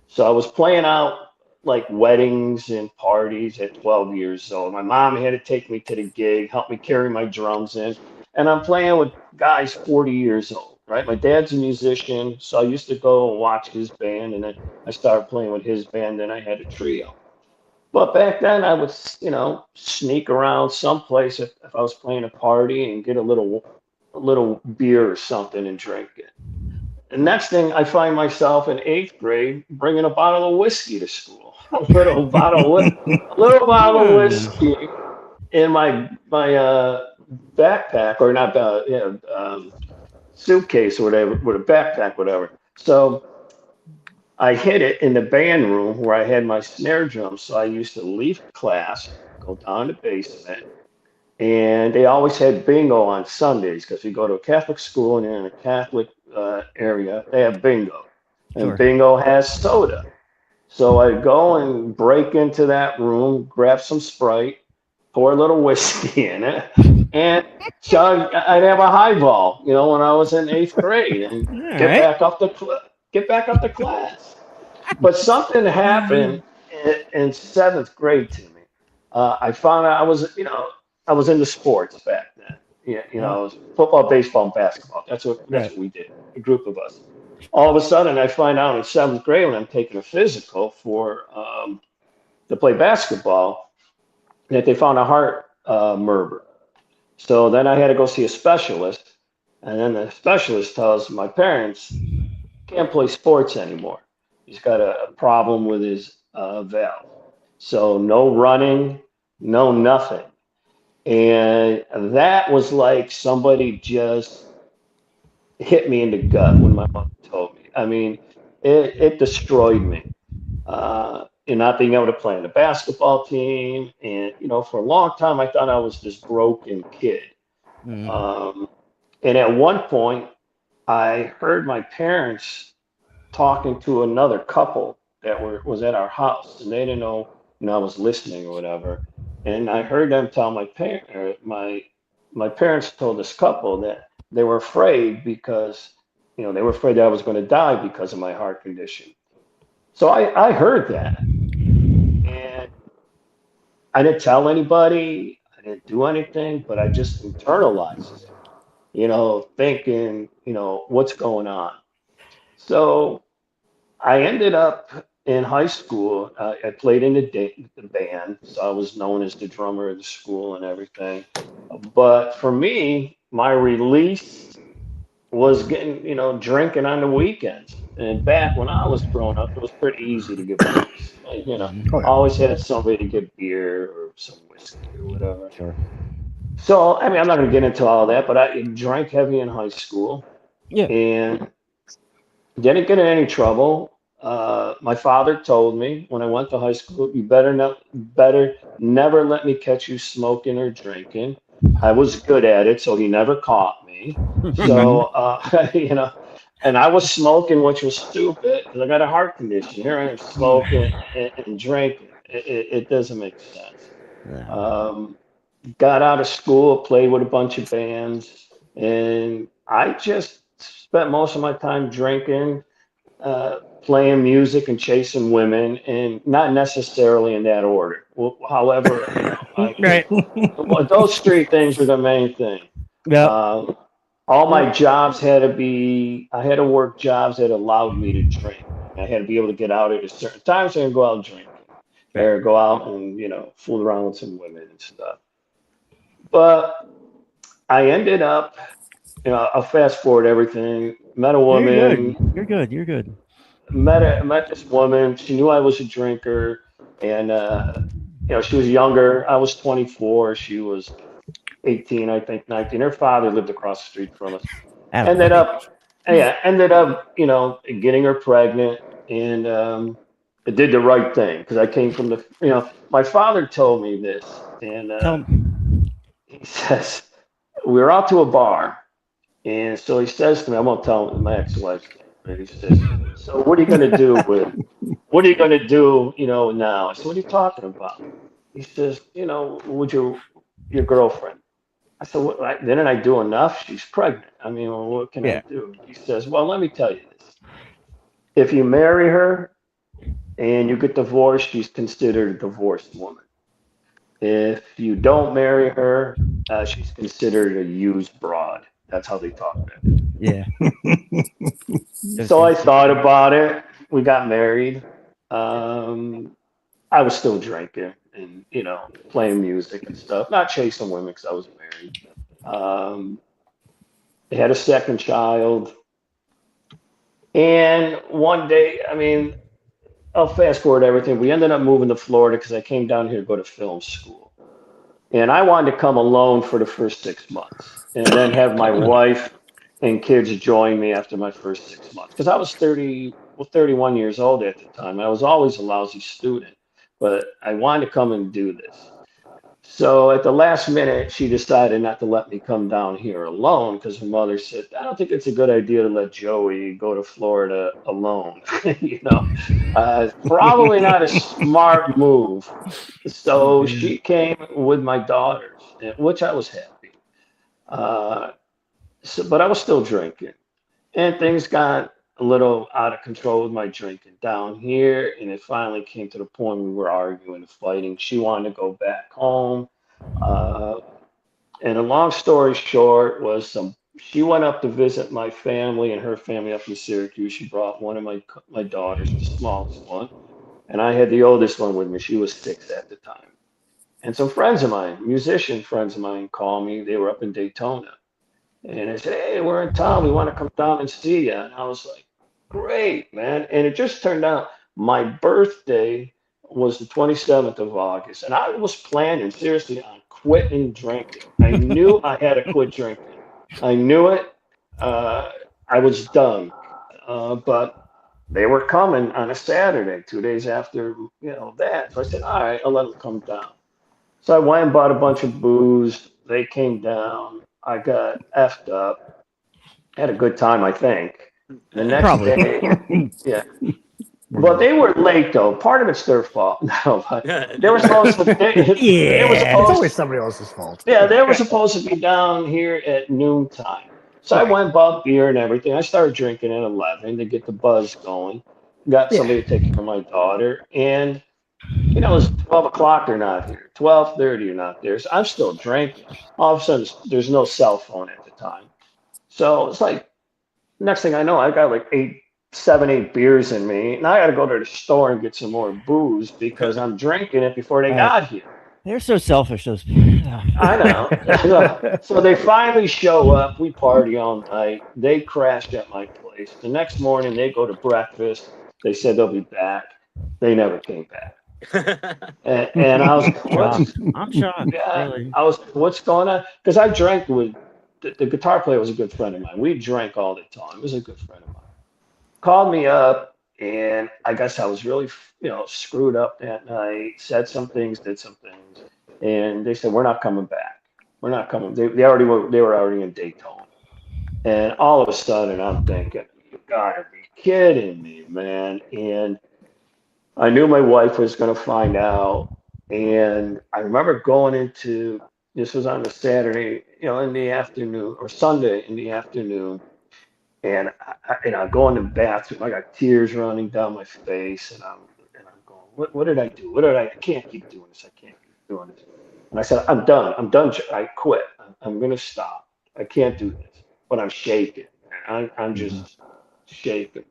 S8: So I was playing out like weddings and parties at 12 years old. My mom had to take me to the gig, help me carry my drums in. And I'm playing with guys 40 years old, right? My dad's a musician, so I used to go and watch his band, and then I started playing with his band, then I had a trio. But back then, I would, sneak around someplace if I was playing a party and get a little beer or something and drink it. The next thing, I find myself in eighth grade bringing a bottle of whiskey to school. A little bottle of
S3: Hmm.
S8: whiskey in my backpack, or not, suitcase or whatever, with a backpack, whatever. So I hid it in the band room where I had my snare drum. So I used to leave class, go down the basement, and they always had bingo on Sundays because we go to a Catholic school and in a Catholic area, they have bingo. And
S3: Sure.
S8: bingo has soda. So I'd go and break into that room, grab some Sprite, pour a little whiskey in it, and I'd have a highball, when I was in eighth grade, and
S3: All
S8: get
S3: right.
S8: back up to get back up to class. But something happened in seventh grade to me. I found out I was into sports back then. Yeah,
S3: Yep.
S8: it was football, baseball, and basketball. That's
S3: Right.
S8: what we did. A group of us. All of a sudden, I find out in seventh grade when I'm taking a physical to play basketball that they found a heart murmur. So then I had to go see a specialist, and then the specialist tells my parents can't play sports anymore. He's got a problem with his valve. So no running, no nothing. And that was like somebody just hit me in the gut when my mother told me. I mean, it destroyed me. And not being able to play on the basketball team. And, for a long time, I thought I was this broken kid.
S3: Mm.
S8: Um, And at one point, I heard my parents talking to another couple that was at our house, and they didn't know, I was listening or whatever. And I heard them tell my parents told this couple that they were afraid because, they were afraid that I was going to die because of my heart condition. So I heard that, and I didn't tell anybody, I didn't do anything, but I just internalized it, thinking, what's going on. So I ended up in high school. I played in the band, so I was known as the drummer of the school and everything. But for me, my release was getting, drinking on the weekends. And back when I was growing up, it was pretty easy to get booze.
S2: Oh,
S8: I
S2: yeah.
S8: always had somebody to get beer or some whiskey or whatever.
S3: Sure.
S8: So, I mean, I'm not going to get into all that, but I drank heavy in high school
S3: Yeah.
S8: and didn't get in any trouble. My father told me when I went to high school, you better never let me catch you smoking or drinking. I was good at it, so he never caught me. So, and I was smoking, which was stupid because I got a heart condition. Here I am smoking and drinking. It doesn't make sense.
S3: Yeah.
S8: Got out of school, played with a bunch of bands, and I just spent most of my time drinking, playing music, and chasing women, and not necessarily in that order. Well, however,
S3: Right.
S8: well, those three things were the main thing.
S3: Yep.
S8: Um, all my jobs I had to work jobs that allowed me to drink. I had to be able to get out at a certain time so I could go out and drink
S3: Right.
S8: or go out and, fool around with some women and stuff. But I ended up, I'll fast forward everything. Met a
S3: You're good.
S8: woman,
S3: You're good. You're good.
S8: met this woman. She knew I was a drinker, and she was younger. I was 24. She was 18, I think 19. Her father lived across the street from us. Ended
S3: Attaboy.
S8: up, yeah, ended up, getting her pregnant, and I did the right thing because I came from my father told me this, and
S3: Tell him.
S8: he says we were out to a bar. And so he says to me, I won't tell him my ex-wife's name, but he says, so what are you going to do, now? I said, what are you talking about? He says, would your girlfriend? I said, didn't I do enough? She's pregnant. I mean, well, what can I
S3: Yeah.
S8: do? He says, well, let me tell you this. If you marry her and you get divorced, she's considered a divorced woman. If you don't marry her, she's considered a used broad. That's how they talk back then.
S3: Yeah.
S8: So I thought about it. We got married. Um, I was still drinking and, playing music and stuff, not chasing women because I was married. Um, they had a second child. And one day, I mean, I'll fast forward everything. We ended up moving to Florida because I came down here to go to film school. And I wanted to come alone for the first 6 months and then have my wife and kids join me after my first 6 months. Because I was 31 years old at the time. I was always a lousy student, but I wanted to come and do this. So at the last minute, she decided not to let me come down here alone because her mother said, I don't think it's a good idea to let Joey go to Florida alone. Probably not a smart move. So she came with my daughters, which I was happy. Uh, but I was still drinking. And things got a little out of control with my drinking down here. And it finally came to the point we were arguing and fighting. She wanted to go back home. Uh, and a long story short was she went up to visit my family and her family up in Syracuse. She brought one of my daughters, the smallest one. And I had the oldest one with me. She was 6 at the time. And some friends of mine, musician friends of mine, called me. They were up in Daytona. And they said, hey, we're in town. We want to come down and see you. And I was like, great, man. And it just turned out my birthday was the 27th of August. And I was planning seriously on quitting drinking. I knew I had to quit drinking. I knew it. I was done. But they were coming on a Saturday, 2 days after, that. So I said, all right, I'll let them come down. So I went and bought a bunch of booze. They came down. I got effed up. Had a good time, I think. The next
S3: Probably.
S8: day, yeah. Well, they were late though. Part of it's their fault. No, but they were supposed to. They were
S2: Yeah, it's always
S8: supposed.
S2: somebody else's fault.
S8: Yeah, they were supposed to be down here at noontime. So I
S2: Right.
S8: went bought beer and everything. I started drinking at 11 to get the buzz going. Got
S2: Yeah.
S8: somebody to take care of my daughter, and it's 12 o'clock. They're not here. 12:30. You're not there. So I'm still drinking. All of a sudden, there's no cell phone at the time. So it's like next thing I know, I got like 8 beers in me, and I got to go to the store and get some more booze because I'm drinking it before they
S3: Right.
S8: got here.
S3: They're so selfish. Those.
S8: I know. So they finally show up. We party all night. They crashed at my place. The next morning, they go to breakfast. They said they'll be back. They never came back. And I was, what's,
S3: I'm shocked.
S8: yeah,
S3: Really.
S8: I was, what's going on? Because I drank with the guitar player was a good friend of mine. We drank all the time. He was a good friend of mine. Called me up, and I guess I was really, screwed up that night. Said some things, did some things, and they said we're not coming back. We're not coming. They already were. They were already in Daytona, and all of a sudden I'm thinking, you gotta be kidding me, man. And I knew my wife was gonna find out, and I remember going into this was on a Saturday, in the afternoon or Sunday in the afternoon. And I go in the bathroom. I got tears running down my face, and I'm going, what did I do? I can't keep doing this. I can't keep doing this. And I said, I'm done. I'm done. I quit. I'm gonna stop. I can't do this. But I'm shaking. I'm just shaking.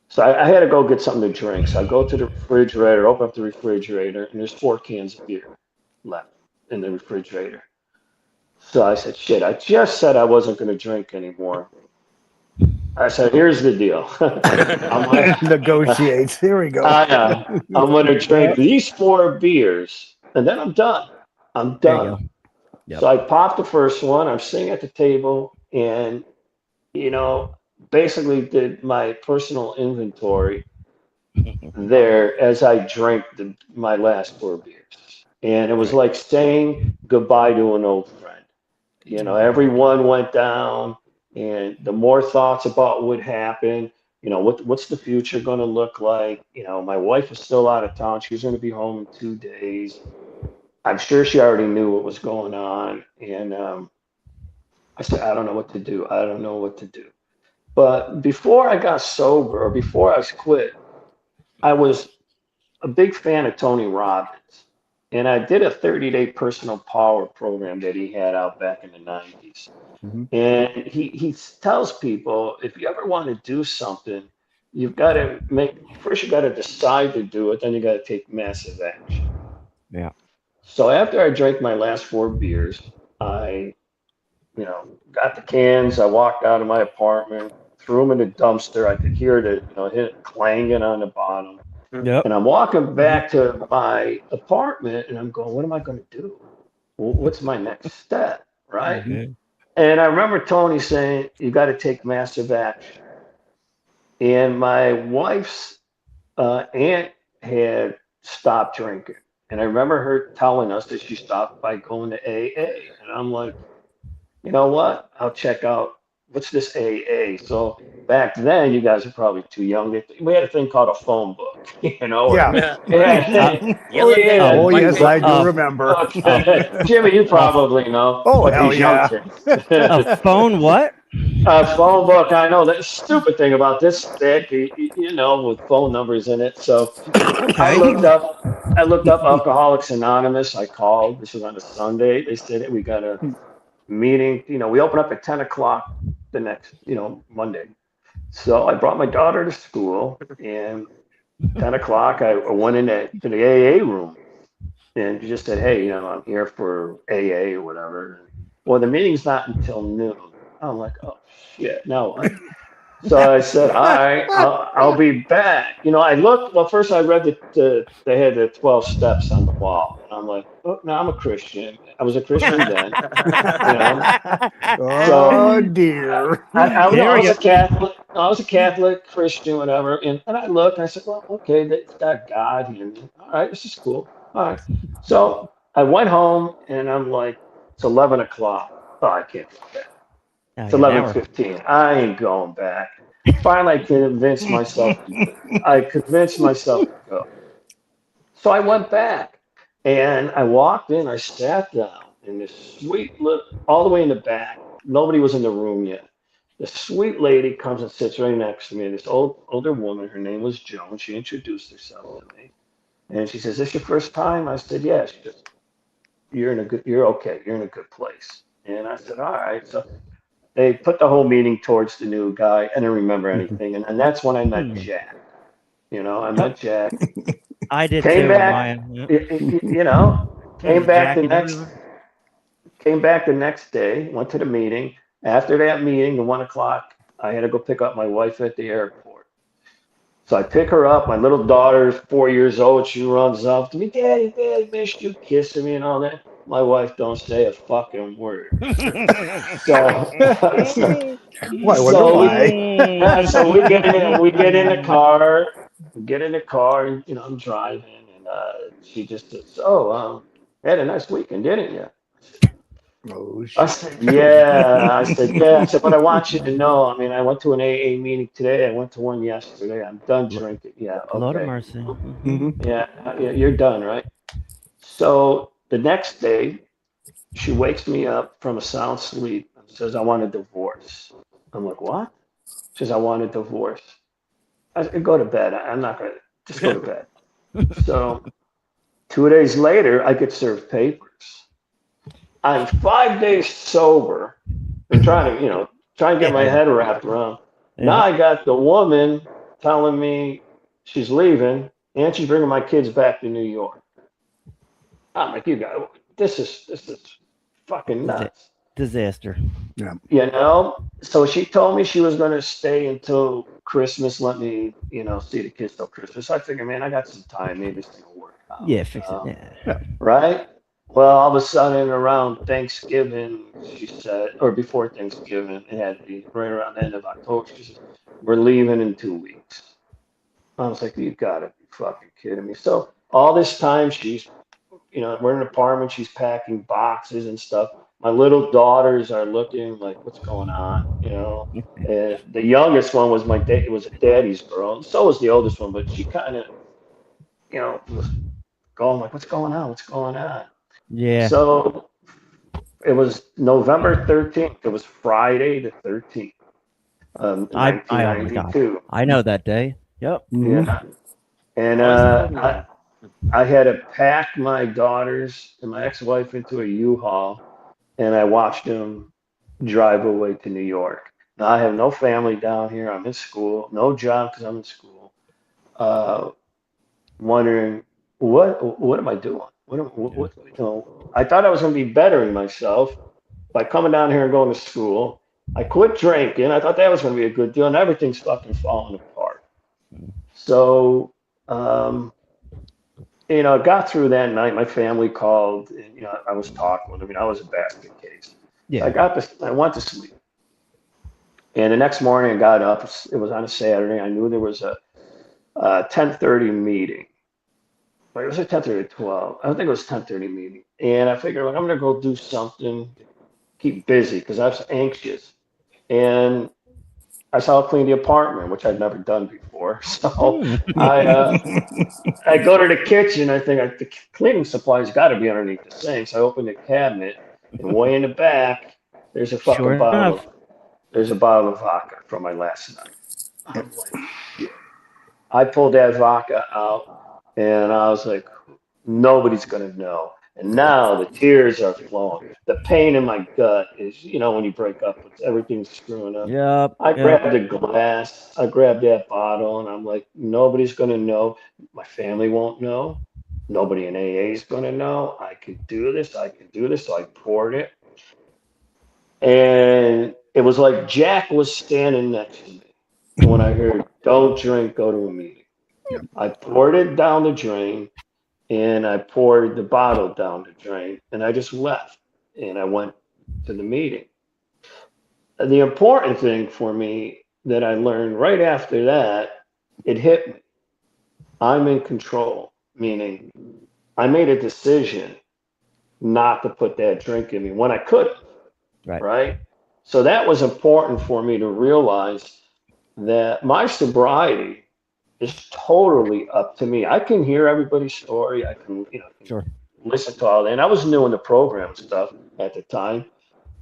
S8: So I had to go get something to drink. So I go to the refrigerator, open up the refrigerator, and there's 4 cans of beer left in the refrigerator. So I said, shit. I just said I wasn't gonna drink anymore. I said, here's the deal.
S2: Negotiates. Here we go.
S8: I'm going to drink these 4 beers, and then I'm done. I'm
S3: There you
S8: done.
S3: go. Yep.
S8: So I popped the first one. I'm sitting at the table, and basically did my personal inventory there as I drank my last 4 beers, and it was like saying goodbye to an old friend. Everyone went down, and the more thoughts about what would happen, what's the future going to look like? My wife is still out of town. She's going to be home in 2 days. I'm sure she already knew what was going on. And I said, I don't know what to do. I don't know what to do. But before I got sober, or before I was quit, I was a big fan of Tony Robbins. And I did a 30-day personal power program that he had out back in the 90s.
S2: Mhm.
S8: And he tells people, if you ever want to do something, you've got to first you got to decide to do it, then you got to take massive action.
S3: Yeah.
S8: So after I drank my last 4 beers, I, got the cans. I walked out of my apartment, threw them in the dumpster. I could hear the, hit clanging on the bottom.
S3: Yep.
S8: And I'm walking back to my apartment, and I'm going, what am I going to do? What's my next step, right?
S3: Mhm.
S8: And I remember Tony saying, you got to take massive action. And my wife's aunt had stopped drinking. And I remember her telling us that she stopped by going to AA. And I'm like, you know what? I'll check out. What's this AA? So back then, you guys are probably too young. We had a thing called a phone book,
S2: Yeah.
S8: Yeah.
S2: Oh, yes, I do
S3: Uh,
S2: remember.
S8: Jimmy, you probably know.
S2: Oh,
S8: But
S2: hell
S8: these young
S2: yeah.
S8: kids.
S3: A phone? What?
S8: A phone book. I know that stupid thing about this thick, with phone numbers in it. So I
S3: Okay.
S8: looked up Alcoholics Anonymous. I called. This was on a Sunday. They said we got a meeting. We open up at 10 o'clock the next, Monday. So I brought my daughter to school, and 10 o'clock I went to the AA room and just said, hey, I'm here for AA or whatever. Well, the meeting's not until noon. I'm like, oh shit, no. So I said, all right, I'll be back. I looked. Well, first I read they had the 12 steps on the wall, and I'm like, oh, no, I'm a Christian. I was a Christian then.
S2: Oh, dear.
S8: I
S3: There we
S8: was
S3: go.
S8: a Catholic. I was a Catholic, Christian, whatever. And I looked, and I said, well, okay, it's got God here. All right, this is cool. All right. So I went home, and I'm like, it's 11 o'clock. Oh, I can't go back.
S3: Oh,
S8: It's
S3: yeah, now we're
S8: 11:15. I ain't going back. Finally, I convinced myself to go. So I went back and I walked in, I sat down in this sweet little, all the way in the back. Nobody was in the room yet. The sweet lady comes and sits right next to me. This older woman, her name was Joan. She introduced herself to me. And she says, "This your first time?" I said, "Yeah." She goes, you're okay. You're in a good place. And I said, "All right." So they put the whole meeting towards the new guy. I didn't remember anything. And that's when I met
S3: Hmm.
S8: Jack. I
S3: Yep,
S8: met Jack.
S3: I did
S8: Came
S3: too on
S8: back,
S3: my end. Yep.
S8: you know, came back the
S3: Jackie
S8: next
S3: River.
S8: came back the next day, went to the meeting. After that meeting, at 1 o'clock, I had to go pick up my wife at the airport. So I pick her up. My little daughter's 4 years old. She runs up to me, "Daddy, Daddy, missed you," kissing me and all that. My wife don't say a fucking word. So,
S2: Why? I wonder
S8: so we,
S2: why.
S8: so we get in the car, and I'm driving, and she just says, "Oh, had a nice weekend, didn't you?"
S2: Oh
S8: I
S2: shit.
S8: said, "Yeah." I said, "Yeah." I said, "But I want you to know. I mean, I went to an AA meeting today. I went to one yesterday. I'm done
S3: L-
S8: drinking." "Yeah,
S3: Lord of
S8: okay.
S3: mercy.
S8: Yeah, you're done, right?" So the next day, she wakes me up from a sound sleep and says, "I want a divorce." I'm like, "What?" She says, "I want a divorce." I said, "Go to bed. I'm not going to, just go to bed." So 2 days later, I get served papers. I'm 5 days sober. I'm trying to, trying to get my
S3: Yeah,
S8: head wrapped around. Now
S3: yeah.
S8: I got the woman telling me she's leaving and she's bringing my kids back to New York. I'm like, this is fucking
S3: Disa-
S8: nuts.
S3: Disaster.
S2: Yeah.
S8: So she told me she was going to stay until Christmas, let me, see the kids till Christmas. I figured, man, I got some time. Maybe this thing will work out.
S3: Yeah, fix it. Yeah.
S8: Right? Well, all of a sudden around Thanksgiving, she said, or before Thanksgiving, it had to be right around the end of October. She said, "We're leaving in 2 weeks." I was like, "You gotta be fucking kidding me." So all this time we're in an apartment, she's packing boxes and stuff. My little daughters are looking like, "What's going on?" And the youngest one was was a daddy's girl. And so was the oldest one, but she kind of, was going like, "What's going on? What's going on?"
S3: Yeah.
S8: So it was November 13th. It was Friday the 13th,
S3: Oh my god.
S8: 1992.
S3: I know that day. Yep.
S8: Yeah. And
S7: What is the funny
S8: I had to pack my daughters and my ex-wife into a U-Haul, and I watched them drive away to New York. Now I have no family down here. I'm in school, no job because I'm in school. Uh, Wondering what am I doing?
S3: Yeah.
S8: I thought I was going to be bettering myself by coming down here and going to school. I quit drinking. I thought that was going to be a good deal, and everything's fucking falling apart. So, got through that night. My family called, and I was talking with them. I was a basket case. So
S3: Yeah.
S8: I went to sleep, and the next morning I got up. It was on a Saturday. I knew there was a 10:30 meeting. But it was a 10:30 to 12. I think it was 10:30 meeting, and I figured, like, I'm gonna go do something, keep busy because I was anxious. And I saw clean the apartment, which I'd never done before. So
S3: Hmm.
S8: I uh, I go to the kitchen. I think the cleaning supplies got to be underneath the sink. So I open the cabinet, and way in the back, there's a
S3: Sure
S8: fucking bottle
S3: enough.
S8: of there's a bottle of vodka from my last night. I'm like, shit. I pulled that vodka out, and I was like, nobody's gonna know. And now the tears are flowing. The pain in my gut is, when you break up, everything's screwing up.
S3: Yep.
S8: I
S3: Yep.
S8: grabbed the glass, I grabbed that bottle, and I'm like, nobody's gonna know. My family won't know. Nobody in AA is gonna know. I can do this. I can do this. So I poured it, and it was like Jack was standing next to me. And when I heard, "Don't drink, go to a meeting," I poured it down the drain, and I poured the bottle down the drain, and I just left, and I went to the meeting. And the important thing for me that I learned right after that, it hit me. I'm in control, meaning I made a decision not to put that drink in me when I could have. right? So that was important for me to realize that my sobriety is totally up to me. I can hear everybody's story. I can,
S3: Sure.
S8: listen to all that. And I was new in the program stuff at the time,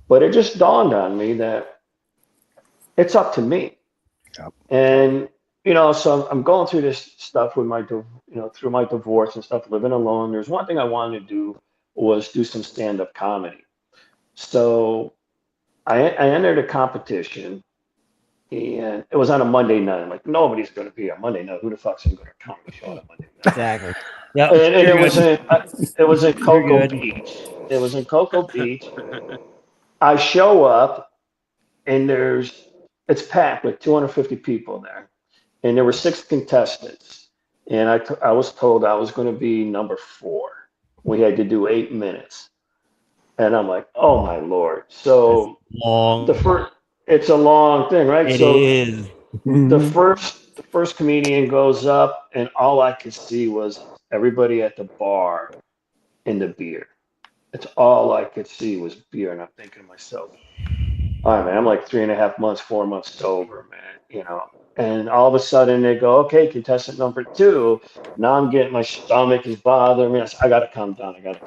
S8: but it just dawned on me that it's up to me.
S2: Yep.
S8: And so I'm going through this stuff with through my divorce and stuff, living alone. There's one thing I wanted to do was do some stand-up comedy. So I entered a competition, and it was on a Monday night. I'm like, nobody's going to be on Monday night. Who the fuck's going to go to a comedy show on a Monday night?
S3: Exactly. Yeah.
S8: And it was in
S3: You're
S8: Cocoa
S3: good.
S8: Beach. It was in Cocoa Beach. I show up, and it's packed with 250 people there, and there were 6 contestants, and I was told I was going to be number 4. We had to do 8 minutes, and I'm like, oh my lord! So
S3: Long.
S8: it's a long thing, right?
S3: It
S8: So
S3: is.
S8: the first comedian goes up, and all I could see was everybody at the bar and the beer. It's all I could see was beer, and I'm thinking to myself, all right, man, I'm like 3.5 months, 4 months sober, man. And all of a sudden they go, okay, contestant number 2. Now I'm getting, my stomach is bothering me. I got to calm down. I got to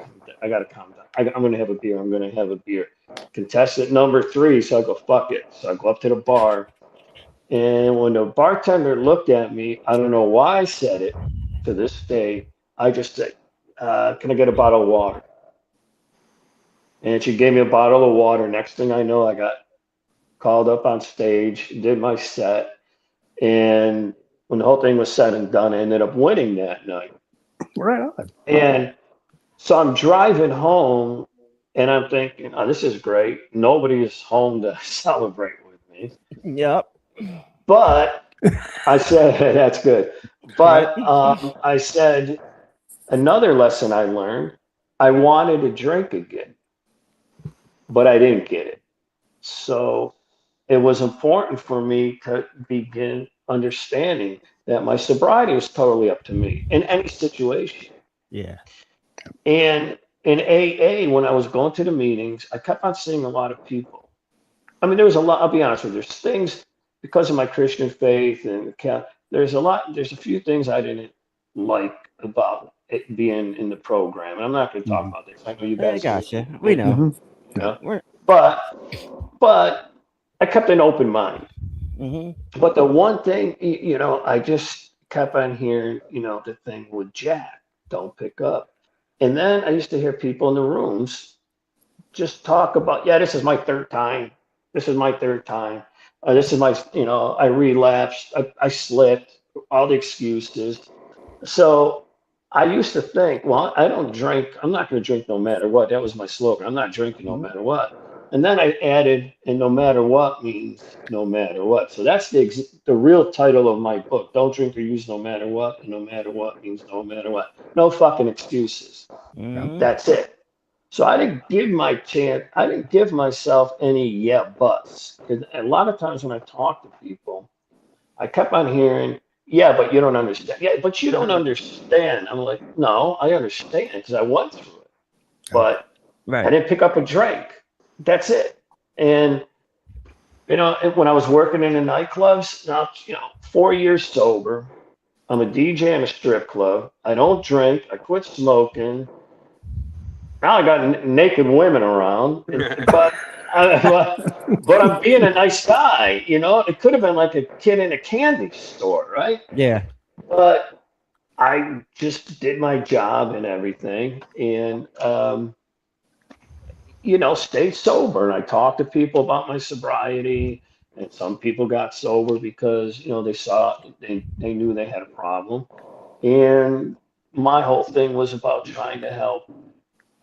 S8: calm down. I'm going to have a beer. I'm going to have a beer. Contestant number 3. So I go, fuck it. So I go up to the bar. And when the bartender looked at me, I don't know why I said it to this day. I just said, can I get a bottle of water? And she gave me a bottle of water. Next thing I know, I got called up on stage, did my set, and when the whole thing was said and done, I ended up winning that night.
S2: Right on.
S8: And so I'm driving home, and I'm thinking, oh, this is great. Nobody is home to celebrate with me.
S3: Yep.
S8: But I said, that's good. But I said, another lesson I learned, I wanted to drink again, but I didn't get it. So it was important for me to begin understanding that my sobriety was totally up to me in any situation.
S3: Yeah.
S8: And in AA, when I was going to the meetings, I kept on seeing a lot of people. I mean, there was a lot, I'll be honest with you, there's things because of my Christian faith and there's a few things I didn't like about it being in the program. And I'm not going to talk about this. I know you
S3: I
S8: guys.
S3: gotcha. We know.
S8: But I kept an open mind.
S3: Mm-hmm.
S8: But the one thing, I just kept on hearing, the thing with Jack, don't pick up. And then I used to hear people in the rooms just talk about, yeah, this is my third time. This is my third time. This is my, I relapsed. I slipped, all the excuses. So I used to think, well, I don't drink. I'm not going to drink no matter what. That was my slogan. I'm not drinking no matter what. And then I added, and no matter what means no matter what. So that's the real title of my book. Don't drink or use no matter what. And no matter what means no matter what. No fucking excuses.
S3: Mm-hmm.
S8: That's it. So I didn't give myself any yeah buts. And a lot of times when I talk to people, I kept on hearing, yeah, but you don't understand. Yeah, but you don't understand. I'm like, no, I understand because I went through it. But I didn't pick up a drink. That's it. And, when I was working in the nightclubs, now, 4 years sober, I'm a DJ in a strip club. I don't drink. I quit smoking. Now I got naked women around, but I'm being a nice guy. It could have been like a kid in a candy store, right?
S3: Yeah.
S8: But I just did my job and everything, and stayed sober. And I talked to people about my sobriety, and some people got sober because they knew they had a problem, and my whole thing was about trying to help.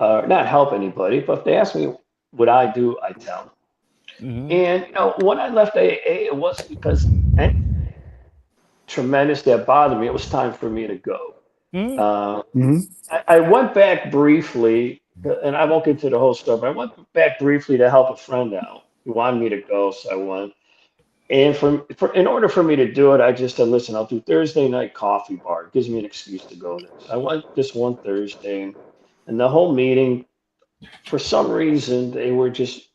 S8: Not help anybody, but if they ask me what I do, I tell them.
S3: Mm-hmm.
S8: And when I left AA, it wasn't because anything tremendous that bothered me. It was time for me to go. I went back briefly, and I won't get to the whole story, but I went back briefly to help a friend out who wanted me to go, so I went. And in order for me to do it, I just said, listen, I'll do Thursday night coffee bar. It gives me an excuse to go there. So I went this one Thursday, and the whole meeting, for some reason, they were just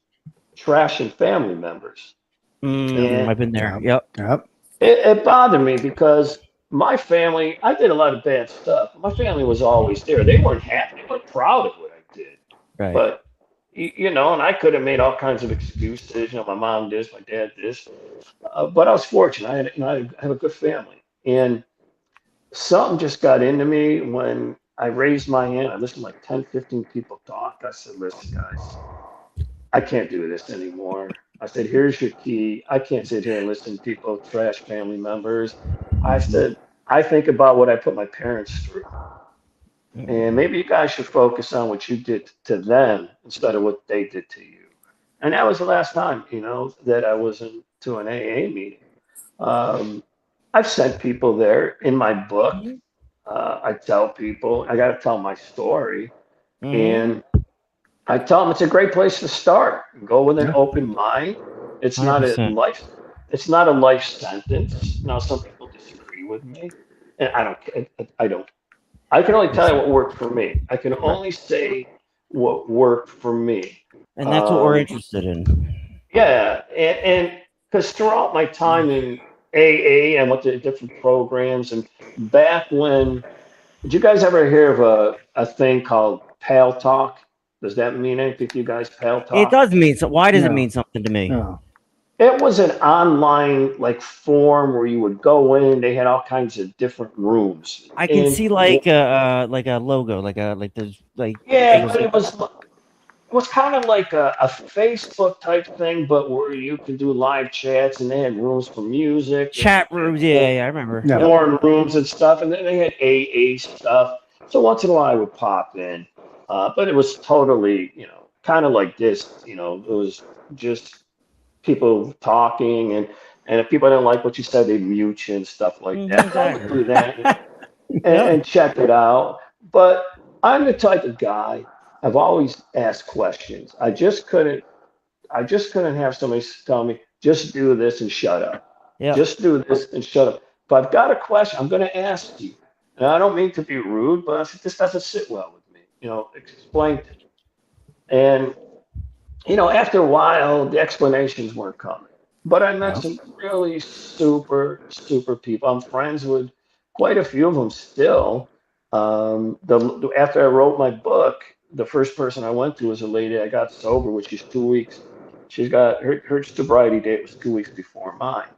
S8: trashing family members. And
S3: I've been there.
S2: Yep.
S3: Yep.
S2: Yep.
S8: it bothered me because my family, I did a lot of bad stuff. My family was always there. They weren't happy. They weren't proud of what I did.
S3: Right.
S8: But, and I could have made all kinds of excuses. My mom this, my dad this. But I was fortunate. I have a good family. And something just got into me when I raised my hand. I listened to like 10, 15 people talk. I said, listen, guys, I can't do this anymore. I said, here's your key. I can't sit here and listen to people trash family members. I said, I think about what I put my parents through. And maybe you guys should focus on what you did to them instead of what they did to you. And that was the last time, that I was to an AA meeting. Um, I've sent people there in my book. I tell people, I got to tell my story. And I tell them it's a great place to start. Go with an open mind. It's not a
S3: 100%.
S8: life. It's not a life sentence. Now, some people disagree with me, and I don't. I don't. I can only tell you what worked for me. I can only say what worked for me.
S3: And that's what we're interested in.
S8: Yeah, and because throughout my time in AA, I went to different programs, and back when, did you guys ever hear of a thing called Pal Talk? Does that mean anything to you guys, Pal
S3: It
S8: Talk?
S3: does mean so. Why does it
S2: No.
S3: mean something to me?
S2: No.
S8: It was an online like forum where you would go in. They had all kinds of different rooms.
S3: I can
S8: And
S3: see like a logo, like there's like
S8: yeah,
S3: things.
S8: but it was kind of like a Facebook type thing, but where you can do live chats, and they had rooms for music
S3: Chat
S8: and
S3: rooms. Yeah, I remember.
S2: Yeah.
S8: porn rooms and stuff, and then they had AA stuff. So once in a while I would pop in, but it was totally, kind of like this. It was just people talking, and if people didn't like what you said, they'd mute you and stuff like that. But I would do that and check it out. But I'm the type of guy. I've always asked questions. I just couldn't have somebody tell me, just do this and shut up.
S3: Yeah.
S8: Just do this and shut up. If I've got a question, I'm going to ask you. And I don't mean to be rude, but if this doesn't sit well with me, explain to me. And, after a while, the explanations weren't coming. But I met some really super, super people. I'm friends with quite a few of them still. After I wrote my book, the first person I went to was a lady I got sober, which is 2 weeks. She's got her sobriety date was 2 weeks before mine,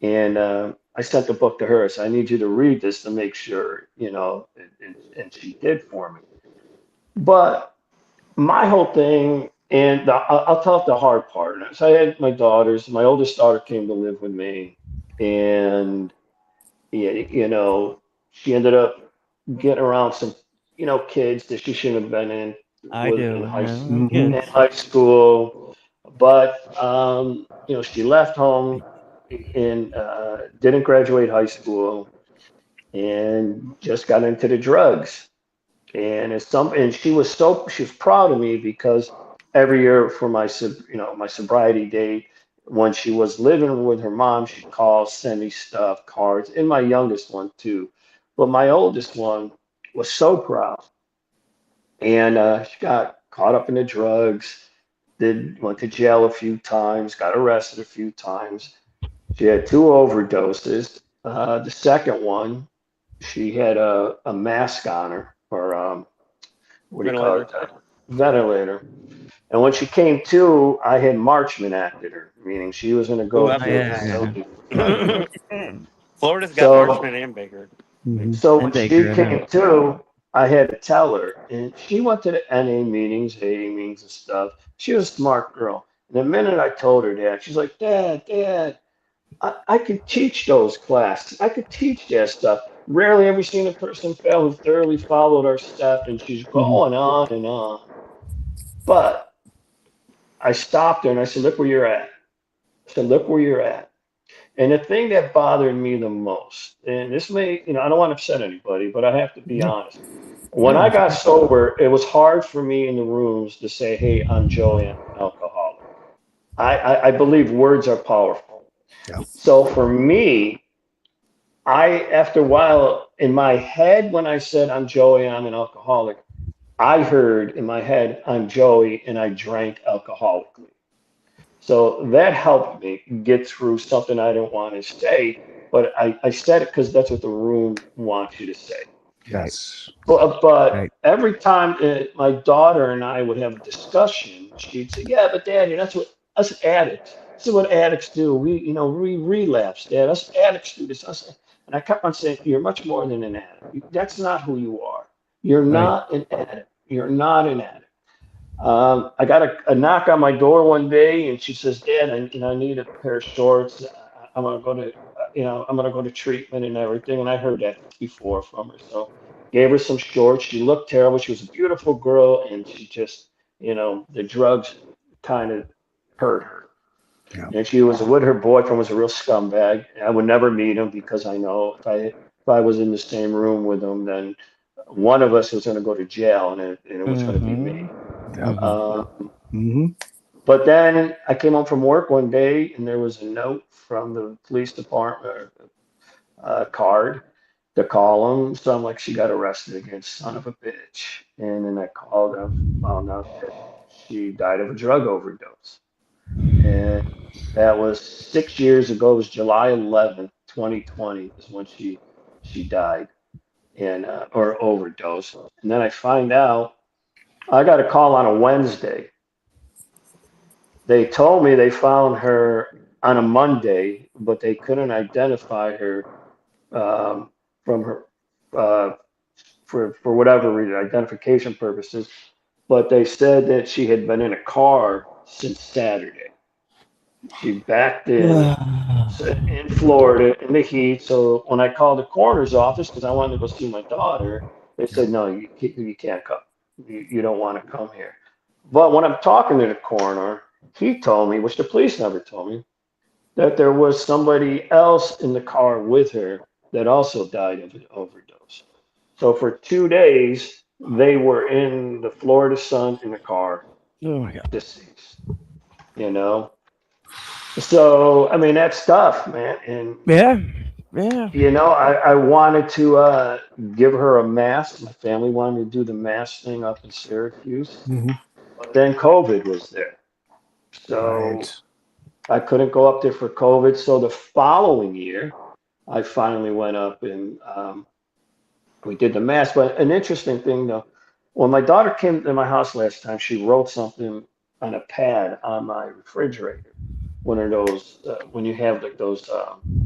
S8: and I sent the book to her. I said, I need you to read this to make sure, and she did for me. But my whole thing, and I'll tell the hard part. So I had my daughters. My oldest daughter came to live with me, and yeah, she ended up getting around some, kids that she shouldn't have been in
S3: I
S8: with
S3: do.
S8: in high school. But she left home and didn't graduate high school and just got into the drugs. And she was proud of me because every year for my sobriety date, when she was living with her mom, she'd call, send me stuff, cards, and my youngest one too. But my oldest one was so proud, and she got caught up in the drugs. Went to jail a few times, got arrested a few times. She had two overdoses. The second one, she had a mask on her, or what do you call it? Ventilator. And when she came to, I had Marchman acted her, meaning she was going to go
S7: Oh,
S8: to a facility.
S7: Florida's got
S8: So,
S7: Marchman and Baker.
S8: so
S3: And
S8: when
S3: Baker,
S8: she
S3: I know.
S8: came to, I had to tell her, and she went to the NA meetings, AA meetings, and stuff. She was a smart girl. And the minute I told her that, she's like, Dad, I could teach those classes. I could teach that stuff. Rarely ever seen a person fail who thoroughly followed our steps, and she's going on and on. But I stopped her and I said, look where you're at. I said, look where you're at. And the thing that bothered me the most, and this may, I don't want to upset anybody, but I have to be honest. When I got sober, it was hard for me in the rooms to say, hey, I'm Joey, I'm an alcoholic. I believe words are powerful.
S2: Yeah.
S8: So for me, after a while, in my head, when I said I'm Joey, I'm an alcoholic, I heard in my head, I'm Joey, and I drank alcoholically. So that helped me get through something I didn't want to say, but I said it because that's what the room wants you to say.
S2: Yes.
S8: But
S2: Right.
S8: every time my daughter and I would have a discussion, she'd say, "Yeah, but Daddy, that's what us addicts. This is what addicts do. We relapse, Dad. Us addicts do this." And I kept on saying, "You're much more than an addict. That's not who you are. You're
S2: Right.
S8: not an addict. You're not an addict." I got a knock on my door one day, and she says, "Dad, I need a pair of shorts. I'm gonna go to, I'm gonna go to treatment and everything." And I heard that before from her, so gave her some shorts. She looked terrible. She was a beautiful girl, and she just, the drugs kind of hurt her.
S2: Yeah.
S8: And she was with her boyfriend was a real scumbag. I would never meet him because I know if I was in the same room with him, then one of us was going to go to jail, and it was going to be
S3: Mm-hmm.
S8: me.
S2: Yeah.
S3: Mm-hmm.
S2: Mm-hmm.
S8: But then I came home from work one day and there was a note from the police department, a card to call him. So I'm like, she got arrested again, son of a bitch. And then I called and found out that she died of a drug overdose. And that was 6 years ago. It was July 11th, 2020 is when she died and or overdose. And then I find out I got a call on a Wednesday. They told me they found her on a Monday, but they couldn't identify her um, from her uh, for whatever reason, identification purposes. But they said that she had been in a car since Saturday. She backed in Florida in the heat. So when I called the coroner's office because I wanted to go see my daughter, they said, "No, you can't come. You don't want to come here." But when I'm talking to the coroner, he told me, which the police never told me, that there was somebody else in the car with her that also died of an overdose. So for 2 days, they were in the Florida sun in the car,
S3: Oh my god.
S8: deceased, you know? So, I mean, that's tough, man. And,
S3: Yeah. Yeah.
S8: I wanted to give her a mask. My family wanted me to do the mask thing up in Syracuse.
S2: Mm-hmm.
S8: But then COVID was there. So
S2: Right.
S8: I couldn't go up there for COVID. So the following year, I finally went up and we did the mass. But an interesting thing, though, when my daughter came to my house last time, she wrote something on a pad on my refrigerator. One of those when you have like those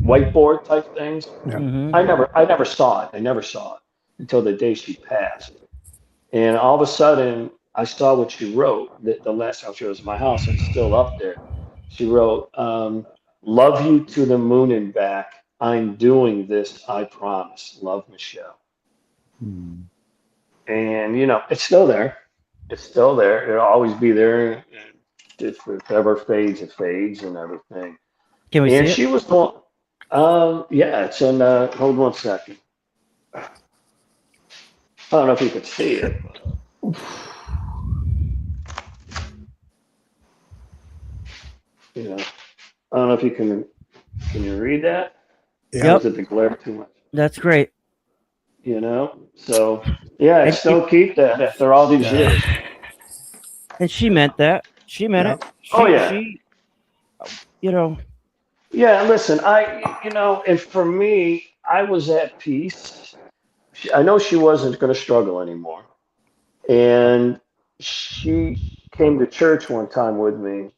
S8: whiteboard type things.
S2: Yeah.
S3: Mm-hmm.
S8: I never saw it. I never saw it until the day she passed. And all of a sudden, I saw what she wrote. The last time she was in my house, and it's still up there. She wrote, "Love you to the moon and back. I'm doing this, I promise. Love, Michelle."
S2: Hmm.
S8: And it's still there. It's still there. It'll always be there. And if it ever fades, it fades and everything.
S3: Can we see
S8: And
S3: it?
S8: she was going, yeah, it's in. Hold 1 second. I don't know if you could see it, but I don't know if you can. Can you read that? Or
S2: Yeah.
S8: is
S3: Yep.
S8: it the glare too much?
S3: That's great.
S8: So yeah, I
S3: And she,
S8: still keep that after all these
S2: Yeah.
S8: years.
S3: and she meant that. She meant
S2: Yeah.
S3: it.
S8: Oh
S3: She
S8: yeah,
S3: she you know.
S8: yeah. Listen, and for me, I was at peace. I know she wasn't going to struggle anymore, and she came to church one time with me,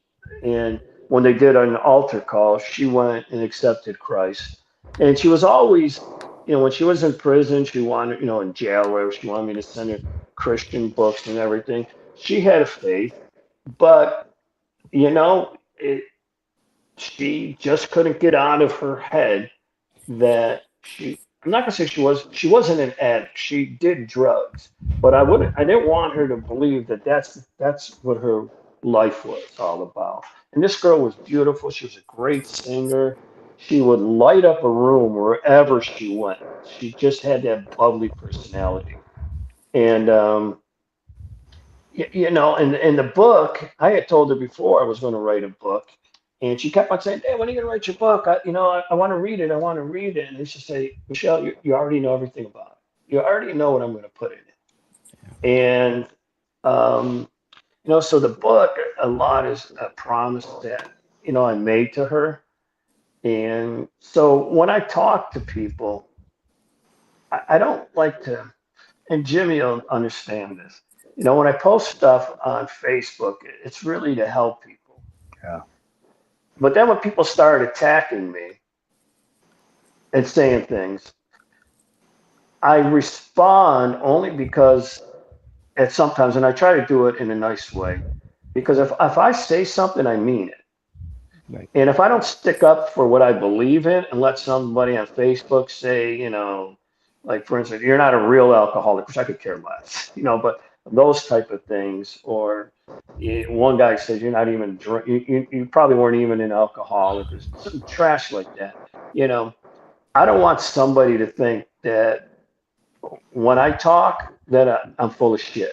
S8: and when they did an altar call, she went and accepted Christ. And she was always, when she was in prison, she wanted, in jail, where she wanted me to send her Christian books and everything. She had a faith, but she just couldn't get out of her head that I'm not gonna say she wasn't an addict. She did drugs, but I didn't want her to believe that that's what her life was all about. And this girl was beautiful. She was a great singer. She would light up a room wherever she went. She just had that bubbly personality. And in the book, I had told her before I was going to write a book, and she kept on saying, "Dad, when are you going to write your book? I want to read it. I want to read it." And I used to say, "Michelle, you already know everything about it. You already know what I'm going to put in it." And um, So the book, a lot is a promise that, I made to her. And so when I talk to people, I don't like to, and Jimmy will understand this. When I post stuff on Facebook, it's really to help people.
S2: Yeah.
S8: But then when people start attacking me and saying things, I respond only because at sometimes, and I try to do it in a nice way, because if I say something, I mean it.
S2: Right.
S8: And if I don't stick up for what I believe in and let somebody on Facebook say, like for instance, you're not a real alcoholic, which I could care less, but those type of things, or one guy says you're not even drink, you probably weren't even an alcoholic or some trash like that. I don't want somebody to think that when I talk that I'm full of shit.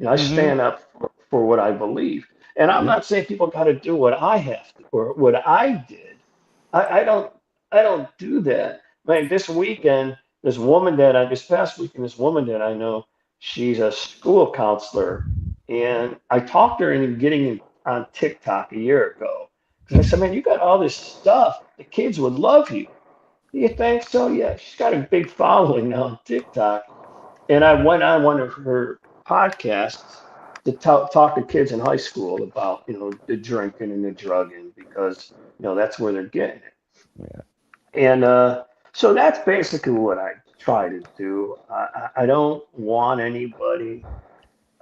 S8: I
S3: Mm-hmm.
S8: stand up for what I believe. And I'm
S2: Yeah.
S8: not saying people got to do what I have to or what I did. I don't do that. Like this weekend, this past weekend, this woman that I know, she's a school counselor, and I talked her into getting on TikTok a year ago. Because I said, man, you got all this stuff. The kids would love you. You think so? Yeah, she's got a big following now on TikTok. And I went on one of her podcasts to talk to kids in high school about, the drinking and the drugging because, that's where they're getting it.
S2: Yeah.
S8: And so that's basically what I try to do. I don't want anybody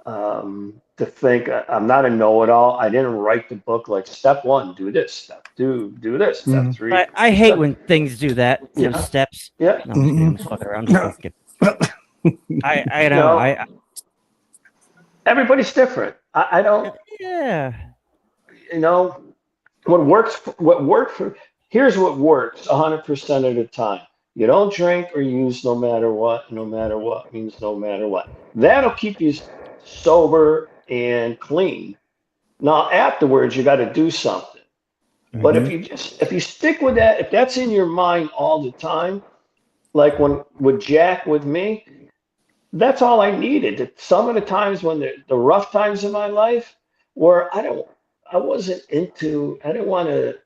S8: to think I'm not a know-it-all. I didn't write the book like step one, do this, step two, do this, step
S2: Mhm.
S8: three.
S3: I hate
S8: Step,
S3: when things do that to the
S8: yeah,
S3: steps.
S8: yeah.
S3: No, I'm just kidding. I'm just fucking around. I'm just fucking kidding. I know.
S8: No, everybody's different. I don't,
S3: Yeah.
S8: you know, here's what works 100% of the time. You don't drink or use no matter what. No matter what means no matter what. That'll keep you sober and clean. Now afterwards you got to do something. But
S2: Mhm.
S8: if you stick with that, if that's in your mind all the time, like when with Jack with me, that's all I needed. Some of the times when the rough times in my life where I wasn't into, I didn't want to,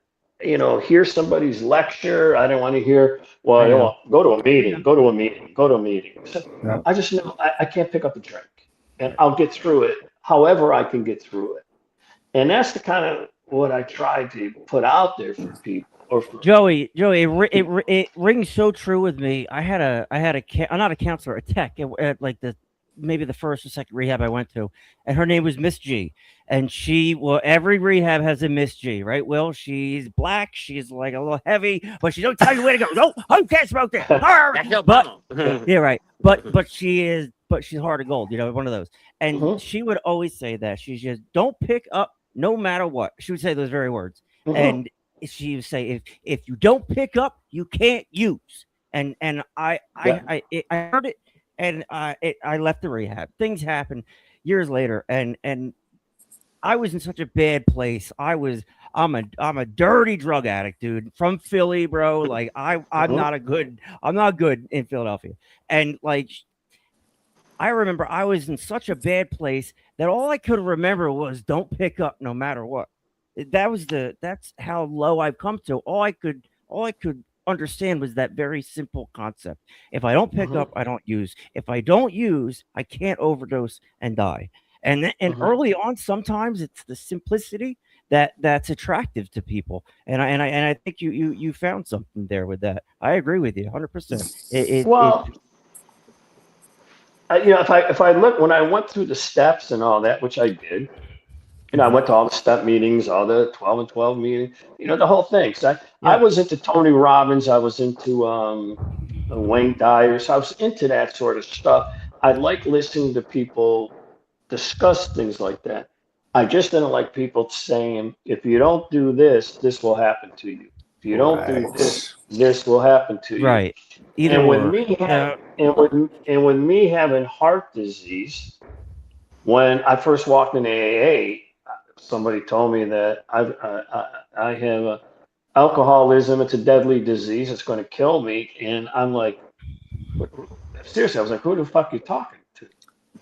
S8: hear somebody's lecture. I didn't want to hear, well,
S3: I know.
S8: go to a meeting, go to a meeting, go to a meeting. So
S2: Yeah.
S8: I just know I can't pick up a drink and I'll get through it however I can get through it. And that's the kind of what I try to put out there for people or for
S3: Joey,
S8: people.
S3: it rings so true with me. Not a counselor, a tech at like maybe the first or second rehab I went to, and her name was Miss G, and every rehab has a Miss G, right? Well, she's black, she's like a little heavy, but she don't tell you where to go. No, I can't smoke there.
S7: That's your
S3: But
S7: mama.
S3: yeah, right. But she's heart of gold, one of those. And
S8: Mhm,
S3: she would always say that she just don't pick up no matter what. She would say those very words,
S8: mhm,
S3: and she would say if you don't pick up you can't use, and
S8: yeah,
S3: I heard it, and I left the rehab. Things happened years later, and I was in such a bad place. I'm a dirty drug addict, dude, from Philly, bro. Like
S8: mhm,
S3: I'm not good in Philadelphia, and like I remember I was in such a bad place that all I could remember was don't pick up no matter what. That's how low I've come to. All I could understand was that very simple concept. If I don't pick
S8: mhm,
S3: up, I don't use. If I don't use, I can't overdose and die. And
S8: mhm.
S3: early on, sometimes it's the simplicity that's attractive to people. And I think you found something there with that. I agree with you 100%. It
S8: Well, if I look when I went through the steps and all that, which I did, I
S3: Mhm.
S8: went to all the step meetings, all the 12 and 12 meetings, the whole thing. So I
S3: Yeah.
S8: was into Tony Robbins, I was into Wayne Dyer, so I was into that sort of stuff. I like listening to people discuss things like that. I just didn't like people saying, if you don't do this, this will happen to you. If you don't do this,
S2: Right.
S8: this will happen to you.
S3: Right. Either
S8: And with
S3: or.
S8: me
S3: Yeah.
S8: with me having heart disease, when I first walked in AA, somebody told me that I have alcoholism. It's a deadly disease. It's going to kill me. And I'm like, seriously, I was like, who the fuck are you talking to?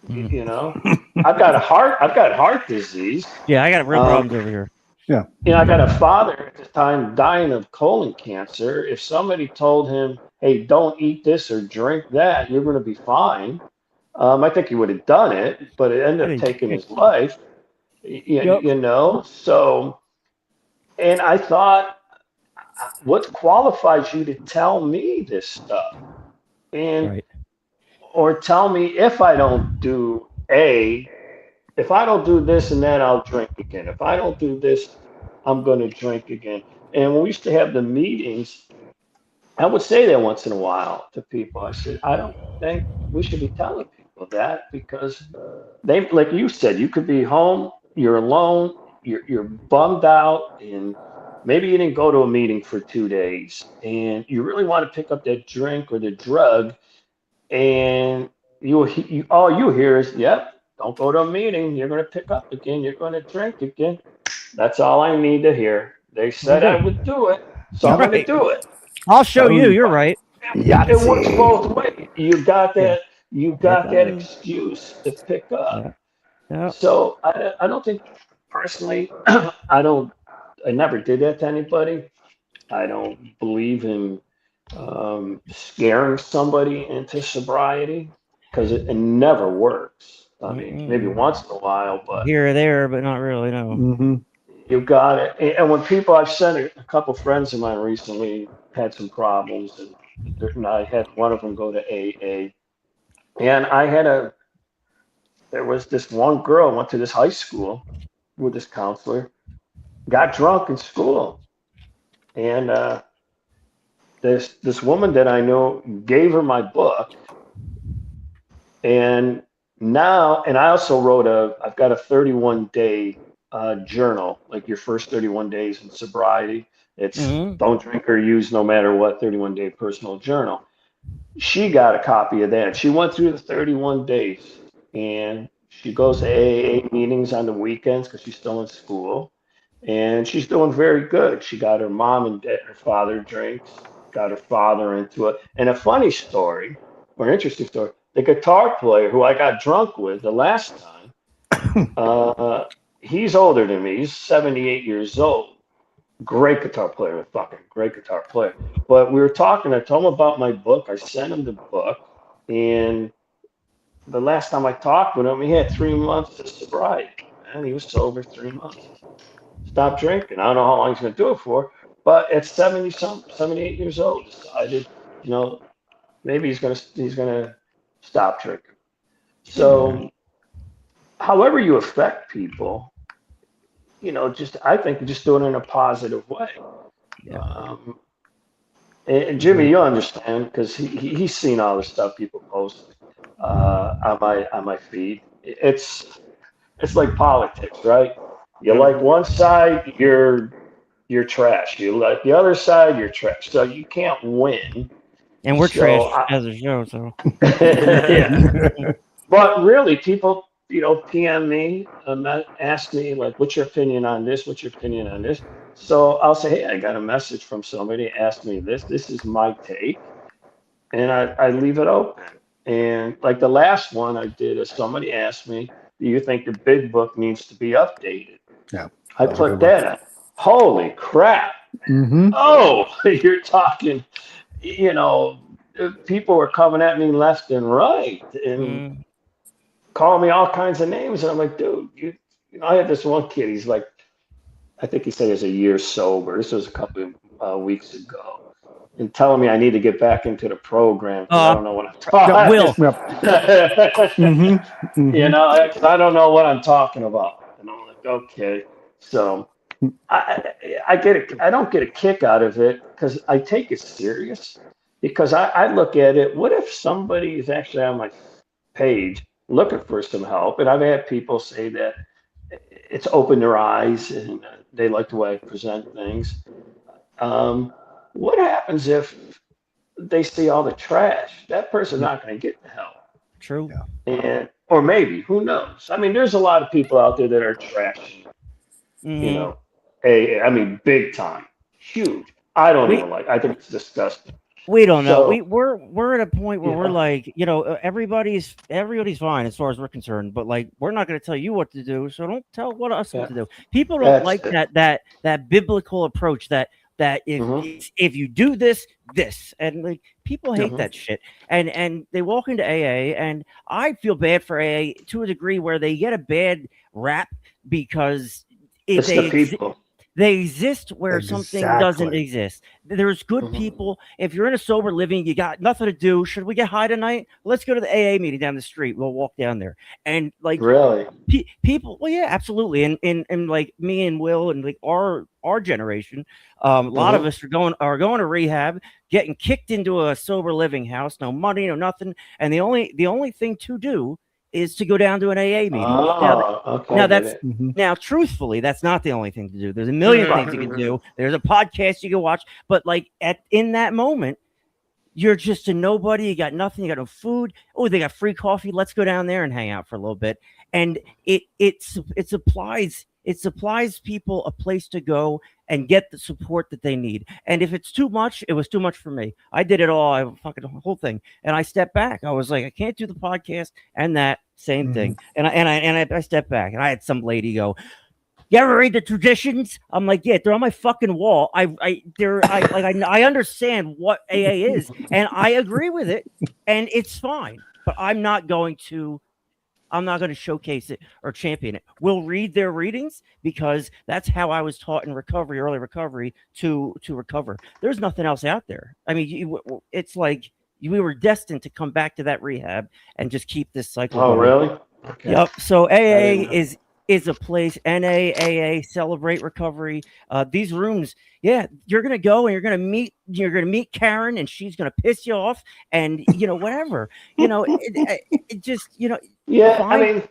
S8: You know, I've got heart disease.
S3: Yeah, I got real problems over here.
S2: Yeah.
S8: You know, I got a father at the time dying of colon cancer. If somebody told him, "Hey, don't eat this or drink that, you're going to be fine," I think he would have done it, but it ended up taking his life.
S3: Yep.
S8: You know, so and I thought, what qualifies you to tell me this stuff? And
S3: Right.
S8: or tell me if I don't do A, if I don't do this and that, I'll drink again. If I don't do this, I'm going to drink again. And when we used to have the meetings, I would say that once in a while to people. I said, I don't think we should be telling people that because they, like you said, you could be home, you're alone, you're bummed out, and maybe you didn't go to a meeting for 2 days, and you really want to pick up that drink or the drug, and you all you hear is, "Yep, don't go to a meeting. You're going to pick up again. You're going to drink again." That's all I need to hear. They said I would do it, so I'm going to
S3: Right.
S8: do it.
S3: I'll show you. You're right.
S8: It works both ways. You got
S3: Yeah.
S8: that. You
S3: It
S8: got that
S3: does.
S8: excuse to pick up.
S3: Yeah. Yeah.
S8: So I don't think personally, I don't. I never did that to anybody. I don't believe in scaring somebody into sobriety because it never works. I mean, maybe
S3: Mm-mm.
S8: once in a while, but
S3: Here or there, but not really. No.
S2: Mm-hmm.
S8: you got it. And when people, I've sent a couple friends of mine recently had some problems, and I had one of them go to AA, and there was this one girl went to this high school with this counselor, got drunk in school, and this woman that I know gave her my book, and now, and I also I've got a 31-day journal, like your first 31 days in sobriety. It's
S3: Mm-hmm.
S8: don't drink or use no matter what, 31-day personal journal. She got a copy of that. She went through the 31 days, and she goes to AA meetings on the weekends because she's still in school, and she's doing very good. She got her mom and dad, her father drinks, got her father into it. And a funny story, or interesting story, the guitar player who I got drunk with the last time, he's older than me. He's 78 years old. Great guitar player, fucking great guitar player. But we were talking, I told him about my book. I sent him the book. And the last time I talked with him, he had 3 months of sobriety. And he was sober 3 months. Stop drinking. I don't know how long he's going to do it for, but at 70 something, 78 years old, decided, you know, maybe he's gonna stop drinking. So, however you affect people, just I think just do it in a positive way.
S3: Yeah.
S8: And Jimmy, you'll understand because he's seen all the stuff people post on my feed. It's like politics, right? You like one side, you're trash. You like the other side, you're trash. So you can't win.
S3: And we're
S8: So
S3: trash as a show, so.
S8: yeah. But really, people, PM me, ask me like, "What's your opinion on this? What's your opinion on this?" So I'll say, "Hey, I got a message from somebody asked me this. This is my take," and I leave it open. And like the last one I did, is somebody asked me, "Do you think the big book needs to be updated?"
S2: Yeah.
S8: I
S2: That was a
S8: put
S2: good
S8: that in. Holy crap!
S2: Mm-hmm.
S8: Oh, you're talking, you know, people were coming at me left and right and
S3: Mm.
S8: calling me all kinds of names. And I'm like, dude, I had this one kid. He's like, I think he said he's a year sober. This was a couple of weeks ago. And telling me I need to get back into the program because I don't know what I'm talking.
S3: Will.
S2: Mm-hmm.
S8: You know, 'cause I don't know what I'm talking about. And I'm like, okay. So I get it. I don't get a kick out of it because I take it serious. Because I look at it. What if somebody is actually on my page looking for some help? And I've had people say that it's opened their eyes and they like the way I present things. Um, what happens if they see all the trash? That person's not going to get the help.
S3: True.
S8: And or maybe, who knows? I mean, there's a lot of people out there that are trash, you
S3: Mm-hmm.
S8: know. I mean, big time, huge. I don't
S3: We
S8: even like. I think it's disgusting.
S3: We don't know.
S8: So
S3: We're at a point where we're
S8: yeah,
S3: like, everybody's fine as far as we're concerned, but like we're not going to tell you what to do, so don't tell us what
S8: yeah,
S3: to do. People don't
S8: that's
S3: like
S8: it.
S3: that biblical approach that
S8: Hmm.
S3: if you do this, and like people hate
S8: Hmm.
S3: that shit, and they walk into AA, and I feel bad for AA to a degree where they get a bad rap because it,
S8: It's the
S3: they ex-
S8: people.
S3: they exist where something doesn't
S2: Exactly.
S3: exist. There's good
S8: Hmm.
S3: people. If you're in a sober living, you got nothing to do. Should we get high tonight? Let's go to the AA meeting down the street. We'll walk down there. And like
S8: Really?
S3: people, well, yeah, absolutely. And like me and Will and like our generation, a lot of
S8: Hmm.
S3: us are going to rehab, getting kicked into a sober living house, no money, no nothing. And the only thing to do is to go down to an AA meeting.
S8: Oh, okay, I
S3: Now
S8: get
S3: that's
S8: it.
S2: Hmm.
S3: now truthfully, that's not the only thing to do. There's a million things you can
S7: Mhm.
S3: do. There's a podcast you can watch, but like in that moment, you're just a nobody. You got nothing. You got no food. Oh, they got free coffee. Let's go down there and hang out for a little bit. And it supplies people a place to go and get the support that they need. And if it's too much, it was too much for me. I did it all, I fucking whole thing, and I stepped back. I was like, I can't do the podcast and that same
S2: Hmm.
S3: thing. And I stepped back, and I had some lady go, "You ever read the traditions?" I'm like, "Yeah, they're on my fucking wall. I understand what AA is, and I agree with it, and it's fine. But I'm not going to showcase it or champion it. We'll read their readings because that's how I was taught in recovery, early recovery, to recover. There's nothing else out there. I mean, it's like we were destined to come back to that rehab and just keep this cycle
S8: Oh,
S3: going.
S8: really? Okay.
S3: Yep. So
S8: I
S3: AA
S8: didn't know.
S3: is a place. NAAA, celebrate recovery. These rooms, yeah, you're gonna go and you're gonna meet Karen, and she's gonna piss you off, and whatever. It just
S8: Yeah, I
S3: find
S8: mean,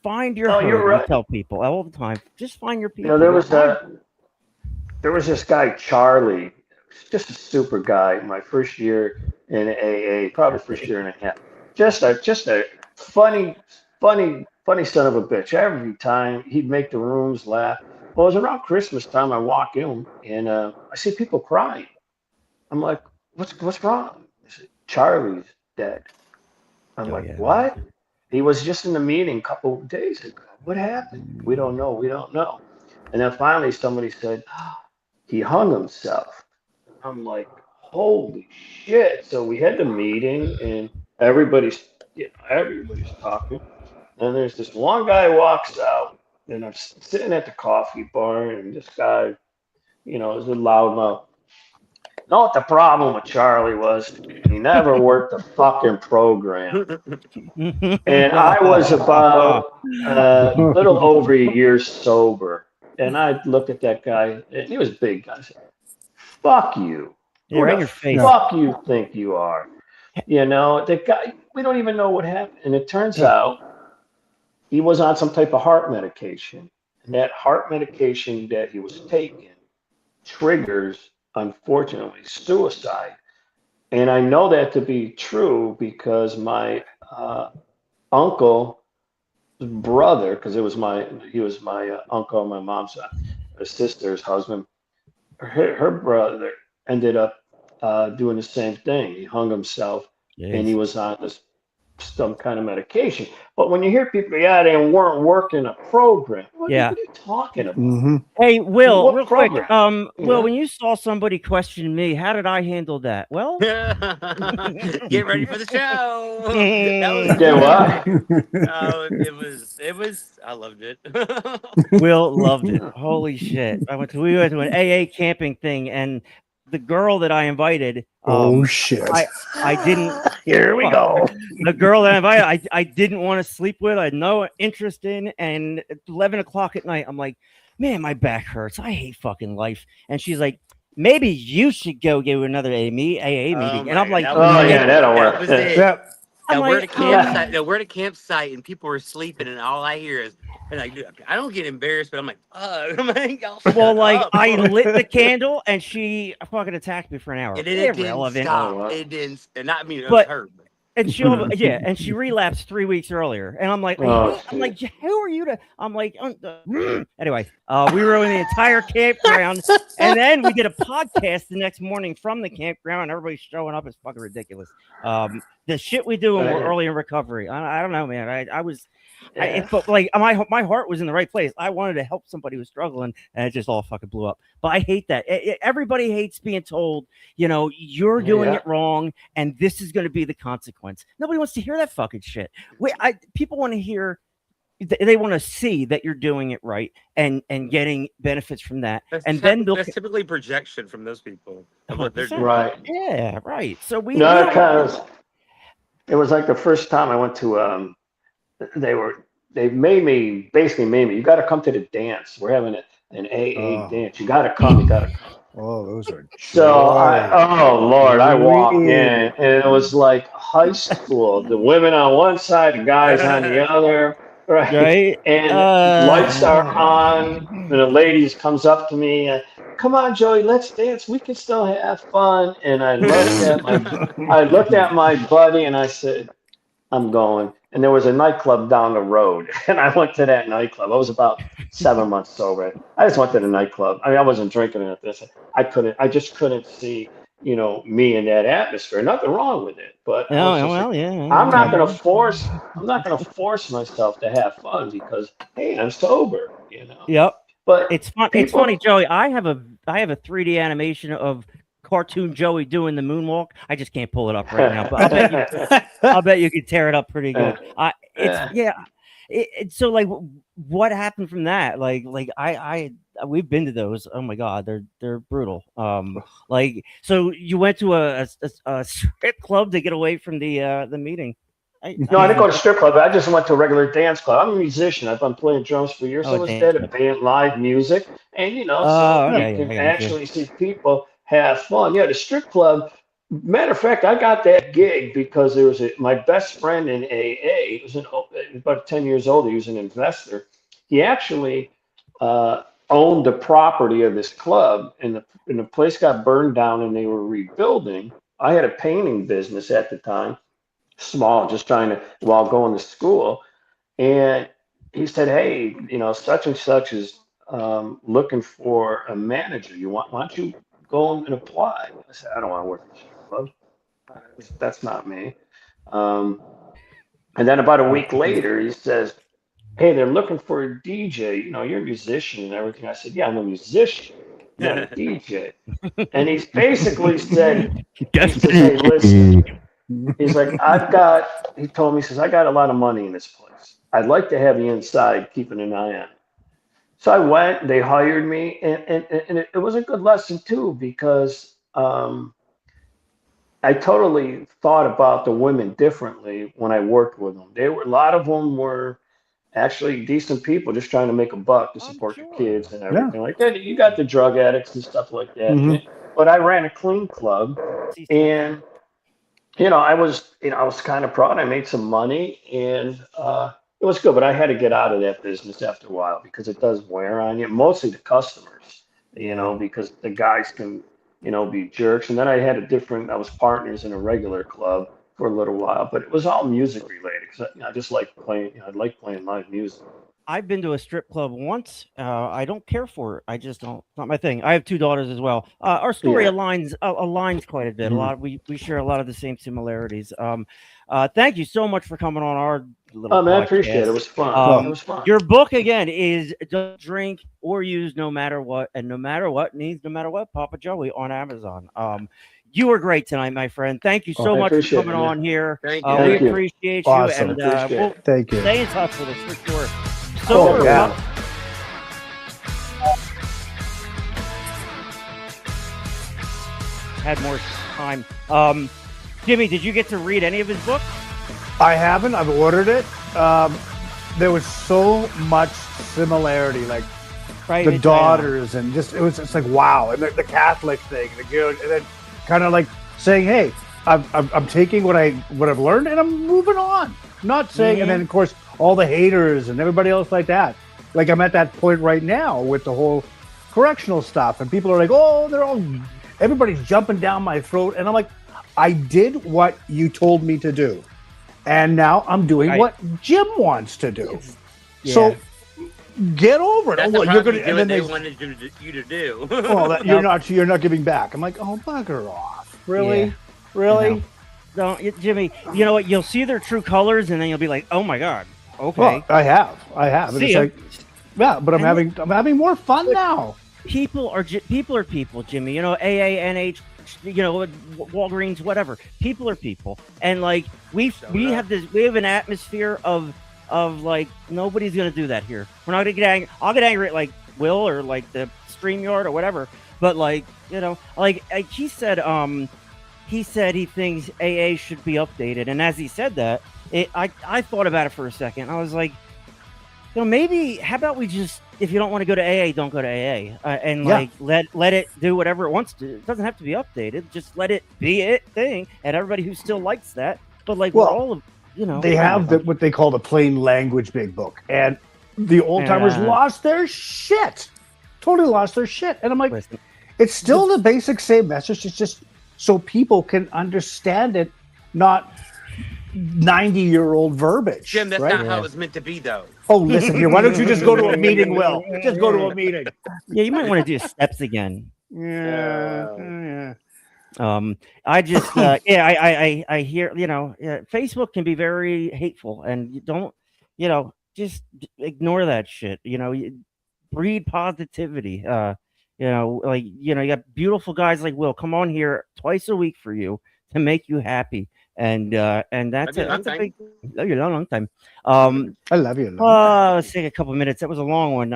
S3: find your
S8: no, you're
S3: herd. We
S8: right.
S3: tell people all the time. Just find your
S8: You know,
S3: people.
S8: there was this guy Charlie, just a super guy. My first year in AA, probably first year and a half. Just a funny, funny son of a bitch. Every time he'd make the rooms laugh. Well, it was around Christmas time. I walk in and I see people crying. I'm like, what's wrong? They said, Charlie's dead. I'm
S3: Oh
S8: like,
S3: yeah.
S8: what? He was just in the meeting a couple of days ago. What happened? We don't know. We don't know. And then finally somebody said, he hung himself. I'm like, holy shit. So we had the meeting and everybody's talking. And there's this one guy walks out and I'm sitting at the coffee bar and this guy, is a loudmouth. Know what the problem with Charlie was? He never worked the fucking program. And I was about a little over a year sober. And I looked at that guy, and he was a big guy. I said, fuck you.
S3: Yeah,
S8: Who
S3: right
S8: the
S3: in your face.
S2: Yeah.
S8: fuck you think you are? The guy, we don't even know what happened. And it turns
S2: Yeah.
S8: out he was on some type of heart medication. And that heart medication that he was taking triggers, unfortunately, suicide. And I know that to be true because my uncle brother, because he was my uncle, my mom's sister's husband. Her brother ended up doing the same thing. He hung himself, and he
S3: Jeez.
S8: was on some kind of medication. But when you hear people, yeah, they weren't working a program.
S3: Yeah.
S8: What are you talking about?
S2: Hmm.
S3: Hey, Will,
S8: What
S3: real quick.
S8: program?
S3: Will, when you saw somebody question me, how did I handle that? Well,
S7: Get ready for the show. That was
S8: Did what?
S7: great. Oh, it was. I loved it.
S3: Will loved it. Holy shit! We went to an AA camping thing, and the girl that I invited,
S2: Oh shit.
S3: I didn't.
S2: Here we go.
S3: The girl that I invited, I didn't want to sleep with. I had no interest in. And at 11 o'clock at night, I'm like, man, my back hurts. I hate fucking life. And she's like, maybe you should go get another AA meeting. And I'm like,
S8: Oh yeah, that'll
S7: that
S8: work.
S7: was it.
S2: Yep.
S3: I'm
S7: Now we're at a
S3: like,
S7: campsite. Now we're at a campsite, and people are sleeping, and all I hear is, and like, dude, I don't get embarrassed, but I'm like, I'm like, y'all
S3: well,
S7: shut
S3: like
S7: up.
S3: I lit the candle, and she fucking attacked me for an hour.
S7: And then it didn't
S3: Irrelevant.
S7: stop.
S8: Oh, wow.
S7: It didn't, and not me. It was
S3: But
S7: her.
S3: And she relapsed 3 weeks earlier. And I'm like, I'm like, who are you to? I'm like, anyway, we were in the entire campground, and then we did a podcast the next morning from the campground, and everybody's showing up. It's fucking ridiculous. The shit we do when we're early in recovery. I don't know, man. It felt like my heart was in the right place. I wanted to help somebody who was struggling, and it just all fucking blew up. But I hate that. Everybody hates being told, you're doing it wrong, and this is going to be the consequence. Nobody wants to hear that fucking shit. People want to hear. They want to see that you're doing it right and getting benefits from that. That's
S7: typically projection from those people. What they're doing.
S8: Right.
S3: Yeah, right. So
S8: it was like the first time I went to they basically made me, you got to come to the dance. We're having an AA dance. You got to come.
S2: Oh, those are.
S8: So I walked in, and it was like high school. The women on one side, the guys on the other. Right. And lights are on, and the ladies comes up to me, come on, Joey, let's dance. We can still have fun. And I looked at my buddy, and I said, I'm going. And there was a nightclub down the road, and I went to that nightclub. I was about 7 months sober. I just went to the nightclub. I wasn't drinking at this. I just couldn't see, me in that atmosphere. Nothing wrong with it, but I'm not going to force myself to have fun because, hey, I'm sober,
S3: Yep.
S8: But
S3: it's fun. It's funny, Joey. I have a 3D animation of cartoon Joey doing the moonwalk. I just can't pull it up right now, but I'll bet you could tear it up pretty good. So like, what happened from that? Like we've been to those. Oh my God, they're brutal. So you went to a strip club to get away from the meeting.
S8: No, I didn't go to strip club. I just went to a regular dance club. I'm a musician. I've been playing drums for years. So I was there to band live music, and you can actually see people have fun. Yeah, the strip club. Matter of fact, I got that gig because there was my best friend in AA. He was about 10 years old. He was an investor. He actually owned the property of this club, and the place got burned down, and they were rebuilding. I had a painting business at the time, small, just trying to while going to school, and he said, "Hey, such and such is looking for a manager. Why don't you go and apply?" I said, "I don't want to work for the strip club. That's not me." And then about a week later, he says, "Hey, they're looking for a DJ. You're a musician and everything." I said, "Yeah, I'm a musician, not a DJ." And he basically said, "Hey, listen." He's like, he told me, he says, "I got a lot of money in this place. I'd like to have you inside, keeping an eye on it." So I went, they hired me, and it was a good lesson too, because I totally thought about the women differently when I worked with them. A lot of them were actually decent people, just trying to make a buck to support the kids and everything like that. You got the drug addicts and stuff like that. Mm-hmm. But I ran a clean club, and I was kind of proud. I made some money, and it was good. But I had to get out of that business after a while because it does wear on you. Mostly the customers, because the guys can, be jerks. And then I was partners in a regular club for a little while, but it was all music related because I just like playing. I like playing live music.
S3: I've been to a strip club once. I don't care for it. I just don't. It's not my thing. I have 2 daughters as well. Our story aligns quite a bit. Mm-hmm. We share a lot of the same similarities. Thank you so much for coming on our little podcast.
S8: I appreciate it. It was fun. It was fun.
S3: Your book again is "Don't Drink or Use No Matter What," and no matter what needs no matter what, Papa Joey on Amazon. You were great tonight, my friend. Thank you so much for coming on here.
S7: Thank you.
S3: We appreciate you.
S2: Awesome.
S3: And
S2: thank you.
S3: Stay in touch with us for sure. Had more time. Jimmy, did you get to read any of his books?
S2: I haven't. I've ordered it. There was so much similarity, like the daughters, and it's like wow, and the Catholic thing, and then kind of like saying, "Hey, I'm taking what I've learned, and I'm moving on." Not saying, and then of course all the haters and everybody else like that. Like I'm at that point right now with the whole correctional stuff, and people are like, "Oh, everybody's jumping down my throat," and I'm like, "I did what you told me to do. and now I'm doing what Jim wants to do. So get over it.
S7: That's
S2: Well, you're gonna,
S7: do
S2: and
S7: what
S2: then
S7: they wanted you to do.
S2: well, you're not giving back. I'm like, oh, bugger off. Really, really.
S3: Don't, Jimmy. You know what? You'll see their true colors, and then you'll be like, oh my god. Okay.
S2: Well, I have. And
S3: See
S2: it's
S3: ya.
S2: like, yeah, but I'm having more fun now.
S3: People are people, Jimmy. You know, AA, NH, you know, Walgreens, whatever. People are people, and like we have an atmosphere of like nobody's gonna do that here. We're not gonna get angry. I'll get angry at like Will or like the StreamYard or whatever. But like, you know, like he said he thinks AA should be updated, and as he said that, I thought about it for a second. I was like, you know, maybe how about we just, if you don't want to go to AA, don't go to AA, and like let it do whatever it wants to. It doesn't have to be updated. Just let it be it thing, and everybody who still likes that. But like, we're all of, you know,
S2: they have what they call the plain language big book, and the old timers lost their shit, totally lost their shit. And I'm like, it's still the basic same message. It's just so people can understand it, not 90-year-old verbiage.
S7: Jim, that's
S2: right?
S7: not how it was meant to be, though.
S2: Oh, listen here. Why don't you just go to a meeting, Will? Just go to a meeting.
S3: Yeah, you might want to do steps again.
S2: Yeah.
S3: I just, I hear, you know, Facebook can be very hateful, and you don't, you know, just ignore that shit. You know, breed positivity. You know, like, you know, you got beautiful guys like Will come on here twice a week for you to make you happy. And that's a big, love you a long time.
S2: I love you.
S3: Let's take a couple minutes. That was a long one.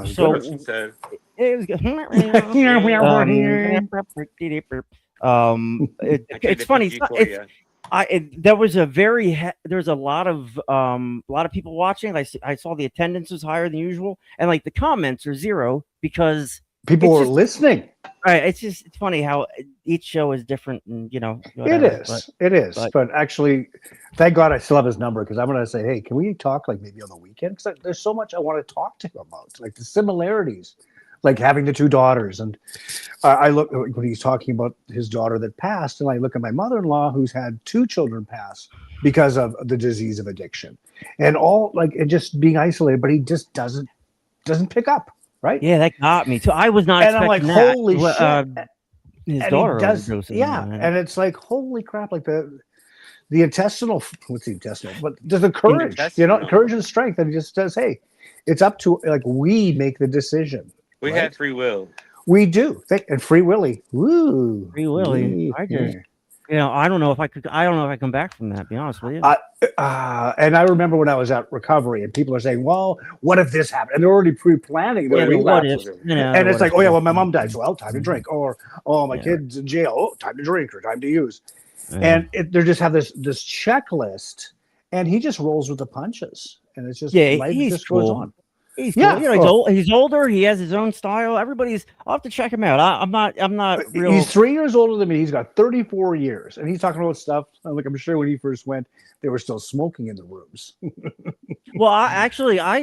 S3: So it was good. It's funny. There's a lot of people watching. I saw the attendance was higher than usual, and like the comments are zero because
S2: people are listening.
S3: Right. It's funny how each show is different, and you know,
S2: whatever, it is. But actually, thank God I still have his number, because I'm going to say, hey, can we talk like maybe on the weekend? Because there's so much I want to talk to him about, like the similarities, like having the two daughters. And I look when he's talking about his daughter that passed, and I look at my mother-in-law who's had two children pass because of the disease of addiction, and all like it just being isolated. But he just doesn't pick up. Right?
S3: Yeah, that got me too. I was not.
S2: And I'm like, holy shit!
S3: His
S2: and
S3: daughter
S2: does, and it's like, holy crap! Like the intestinal, what's the intestinal? But the courage, you know, courage and strength, and he just says, hey, it's up to like we make the decision.
S7: We have free will.
S2: We do, and free willy. Woo,
S3: free willy. I just. You know, I don't know if I come back from that, to be honest with you.
S2: And I remember when I was at recovery, and people are saying, well, what if this happened? And they're already pre-planning their relapse. And it's like, oh, yeah, well, my mom died. Well, time to drink. Or, oh, my kid's in jail. Oh, time to drink or time to use. And they just have this checklist, and he just rolls with the punches. And it's just, life just goes on.
S3: He's cool. You know, he's older. He has his own style. I'll have to check him out. I'm not real.
S2: He's 3 years older than me. He's got 34 years, and he's talking about stuff. Like, I'm sure when he first went, they were still smoking in the rooms.
S3: Well,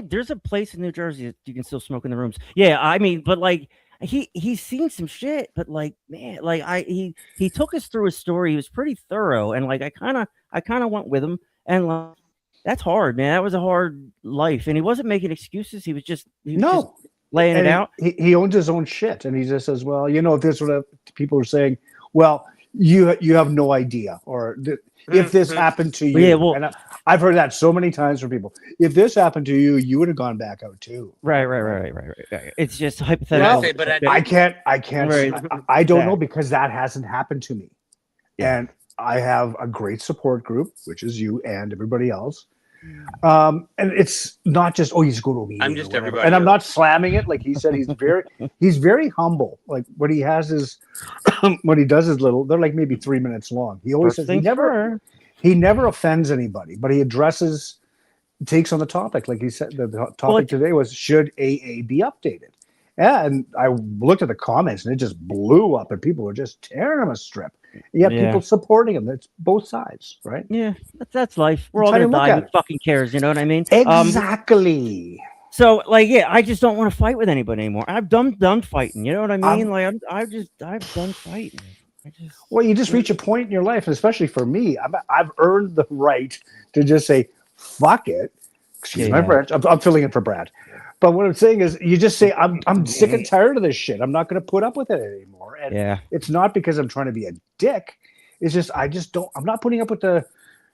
S3: there's a place in New Jersey that you can still smoke in the rooms. Yeah, I mean, but like he's seen some shit. But like, man, like he took us through his story. He was pretty thorough, and like I kind of went with him, and like. That's hard, man. That was a hard life, and he wasn't making excuses. He was just laying it out.
S2: He owns his own shit, and he just says, "Well, you know, if this what people are saying, well, you have no idea, or if this happened to you." Yeah, well, and I've heard that so many times from people. If this happened to you, you would have gone back out too.
S3: Right. It's just hypothetical.
S2: Well, but I can't. I don't know, because that hasn't happened to me, and I have a great support group, which is you and everybody else. And it's not just, you just go to a meeting.
S7: I'm just everybody.
S2: And I'm not slamming it. Like he said, he's very humble. Like what he has is, what he does is little, they're like maybe 3 minutes long. He always says he never offends anybody, but he takes on the topic. Like he said, the topic today was, should AA be updated? Yeah, and I looked at the comments, and it just blew up, and people were just tearing him a strip. You have people supporting him. That's both sides, right?
S3: Yeah, that's life. We're all gonna die. Who fucking cares? You know what I mean?
S2: Exactly.
S3: So, like, I just don't want to fight with anybody anymore. I've done fighting. You know what I mean? I've done fighting.
S2: Well, you just reach a point in your life, and especially for me, I've earned the right to just say, fuck it. Excuse my French. I'm filling in for Brad. But what I'm saying is, you just say, I'm sick and tired of this shit. I'm not going to put up with it anymore. And it's not because I'm trying to be a dick. It's just, I'm not putting up with the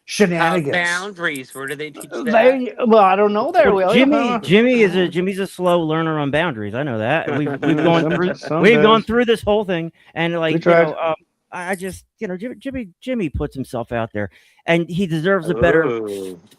S2: shenanigans.
S7: Boundaries. Where do they teach that?
S2: Well, I don't know there, Will.
S3: Jimmy's a slow learner on boundaries. I know that. We've gone through this whole thing, and I just, Jimmy puts himself out there, and he deserves a better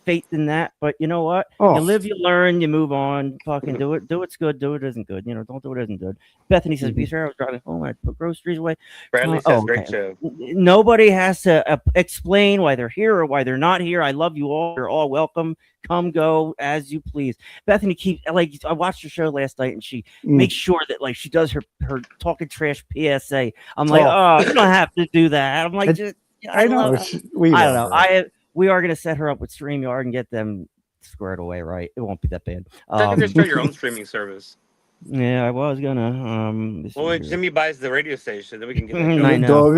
S3: fate than that. But you know what? You live, you learn, you move on. Fucking do it. Do what's good. Do what isn't good. Don't do what isn't good. Bethany says, "Be sure I was driving home. I put groceries away."
S7: Bradley says, "Great show."
S3: Nobody has to explain why they're here or why they're not here. I love you all. You're all welcome. Come, go as you please. Bethany keeps I watched her show last night, and she makes sure that she does her talking trash PSA. I'm like, you don't have to do that. I'm like, I know. I don't know. We are gonna set her up with StreamYard and get them squared away. Right? It won't be that bad.
S7: Just start your own streaming service.
S3: Yeah, I was gonna.
S7: When Jimmy buys the radio station, then we can get.
S3: I know.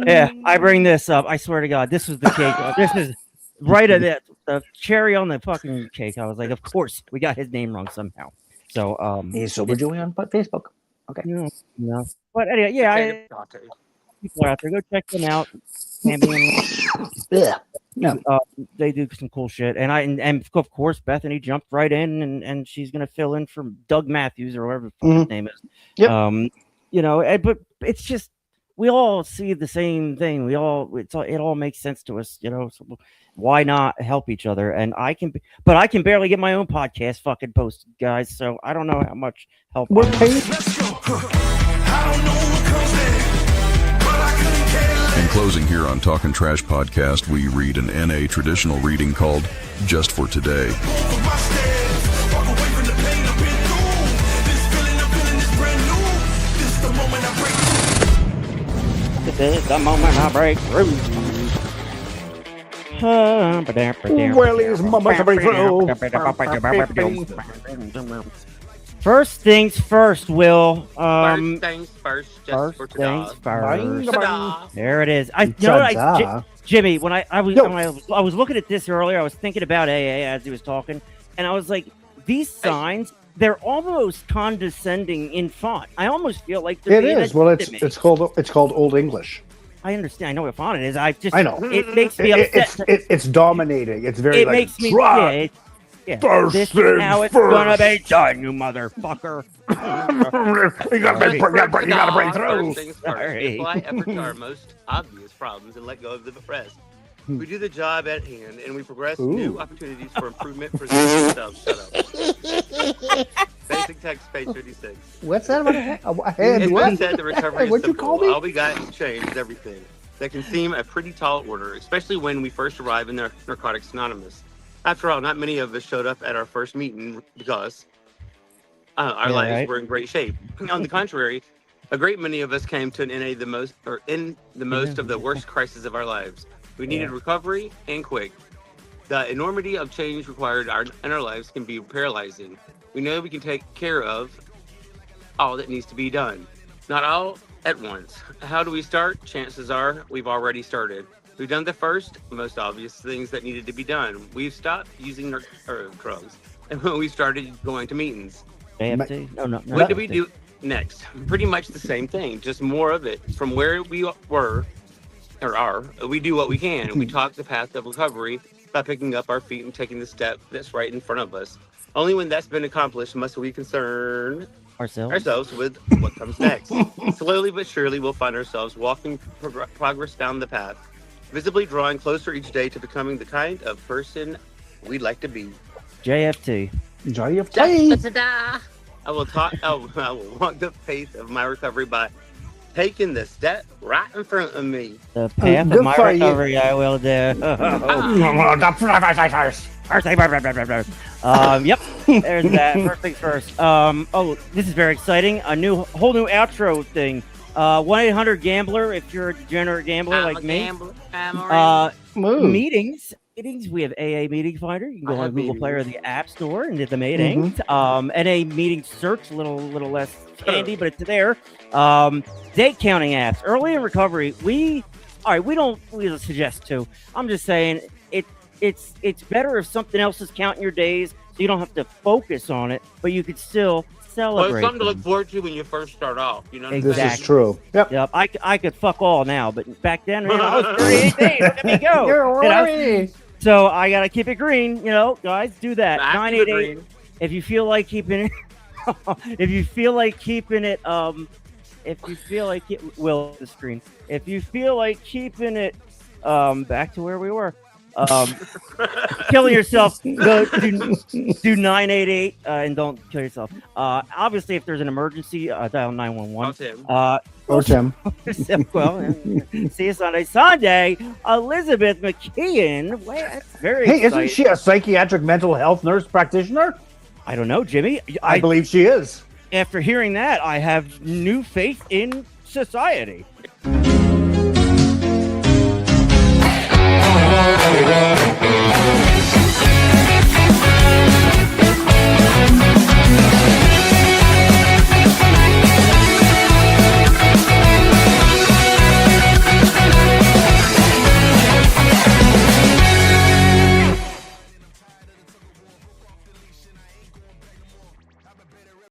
S3: Yeah, I bring this up. I swear to God, this was the cake. This is. Right at it, the cherry on the fucking cake. I was like, of course, we got his name wrong somehow. So,
S2: he's Sober Joey on Facebook. Okay.
S3: No. But anyway, people out there, go check them out.
S2: Yeah.
S3: They do some cool shit, and of course, Bethany jumped right in, and she's gonna fill in for Doug Matthews or whatever his name is.
S2: Yep.
S3: But it's just we all see the same thing. It all makes sense to us, So why not help each other? And I can barely get my own podcast fucking posted, guys. So I don't know how much help.
S2: We're paid.
S1: In closing here on Talkin' Trash Podcast, we read an NA traditional reading called Just for Today.
S3: This is the moment I break through.
S2: Willie's moment to break through.
S3: First things first, Will.
S7: First things first, just for
S3: things
S7: today.
S3: first. There it is. Jimmy, when I was looking at this earlier, I was thinking about AA as he was talking, and I was like, these signs, they're almost condescending in font. I almost feel like
S2: it is. Well, it's called Old English.
S3: I understand. I know what font it is. I know.
S2: It
S3: makes me upset.
S2: It's dominating. It's very.
S3: It makes me. Yeah. This is how it's gonna be done, you motherfucker.
S2: you gotta break through.
S7: Apply effort to our most obvious problems and let go of the rest. We do the job at hand, and we progress new opportunities for improvement for themselves. Shut up. Basic text, page 56.
S2: What's that about a hand?
S7: It's
S2: what?
S7: been said the recovery is
S2: What'd you
S7: simple.
S2: call me?
S7: All we got to change is everything. That can seem a pretty tall order, especially when we first arrive in Narcotics Anonymous. After all, not many of us showed up at our first meeting because our lives were in great shape. On the contrary, a great many of us came to an NA in the most of the worst crises of our lives. We needed recovery and quick. The enormity of change required in our lives can be paralyzing. We know we can take care of all that needs to be done. Not all at once. How do we start? Chances are we've already started. We've done the first, most obvious things that needed to be done. We've stopped using drugs. And when we started going to meetings.
S3: AFT? No.
S7: What do we do next? Pretty much the same thing, just more of it. From where we were, or are, we do what we can. We talk the path of recovery by picking up our feet and taking the step that's right in front of us. Only when that's been accomplished must we concern ourselves with what comes next. Slowly but surely, we'll find ourselves walking progress down the path, visibly drawing closer each day to becoming the kind of person we'd like to be.
S3: JFT.
S7: I will walk the pace of my recovery by taking the step right in front of me.
S3: The path of my recovery, I will do. Yep, there's that. First things first. This is very exciting. A whole new outro thing. 1-800-GAMBLER if you're a degenerate gambler like me.
S7: Meetings.
S3: meetings. We have AA Meeting Finder. You can
S7: I
S3: go on
S7: have
S3: Google Play or
S7: meetings.
S3: the App Store and hit the meetings. NA Meeting Search, a little less handy, but it's there. Date counting apps. Early in recovery, we don't suggest to. I'm just saying it's better if something else is counting your days, so you don't have to focus on it, but you could still celebrate.
S7: Well, it's something to
S3: them.
S7: look forward to when you first start off. You know, what I'm
S2: This
S7: saying?
S2: is true. Yep.
S3: Yep, I could fuck all now, but back then, I was 38 days. Let me go.
S2: You're
S3: You know?
S2: right.
S3: So I gotta keep it green. Guys, do that.
S7: I keep it
S3: 988.
S7: green.
S3: If you feel like keeping it, if you feel like keeping it, the screen. If you feel like keeping it, back to where we were. Killing yourself, go do 988 and don't kill yourself. Obviously, if there's an emergency, dial 911.
S2: Or Tim.
S3: Well, see you Sunday. Sunday, Elizabeth McKeon. Wait, that's very
S2: Hey,
S3: exciting.
S2: isn't she a psychiatric mental health nurse practitioner?
S3: I don't know, Jimmy.
S2: I believe she is.
S3: After hearing that, I have new faith in society.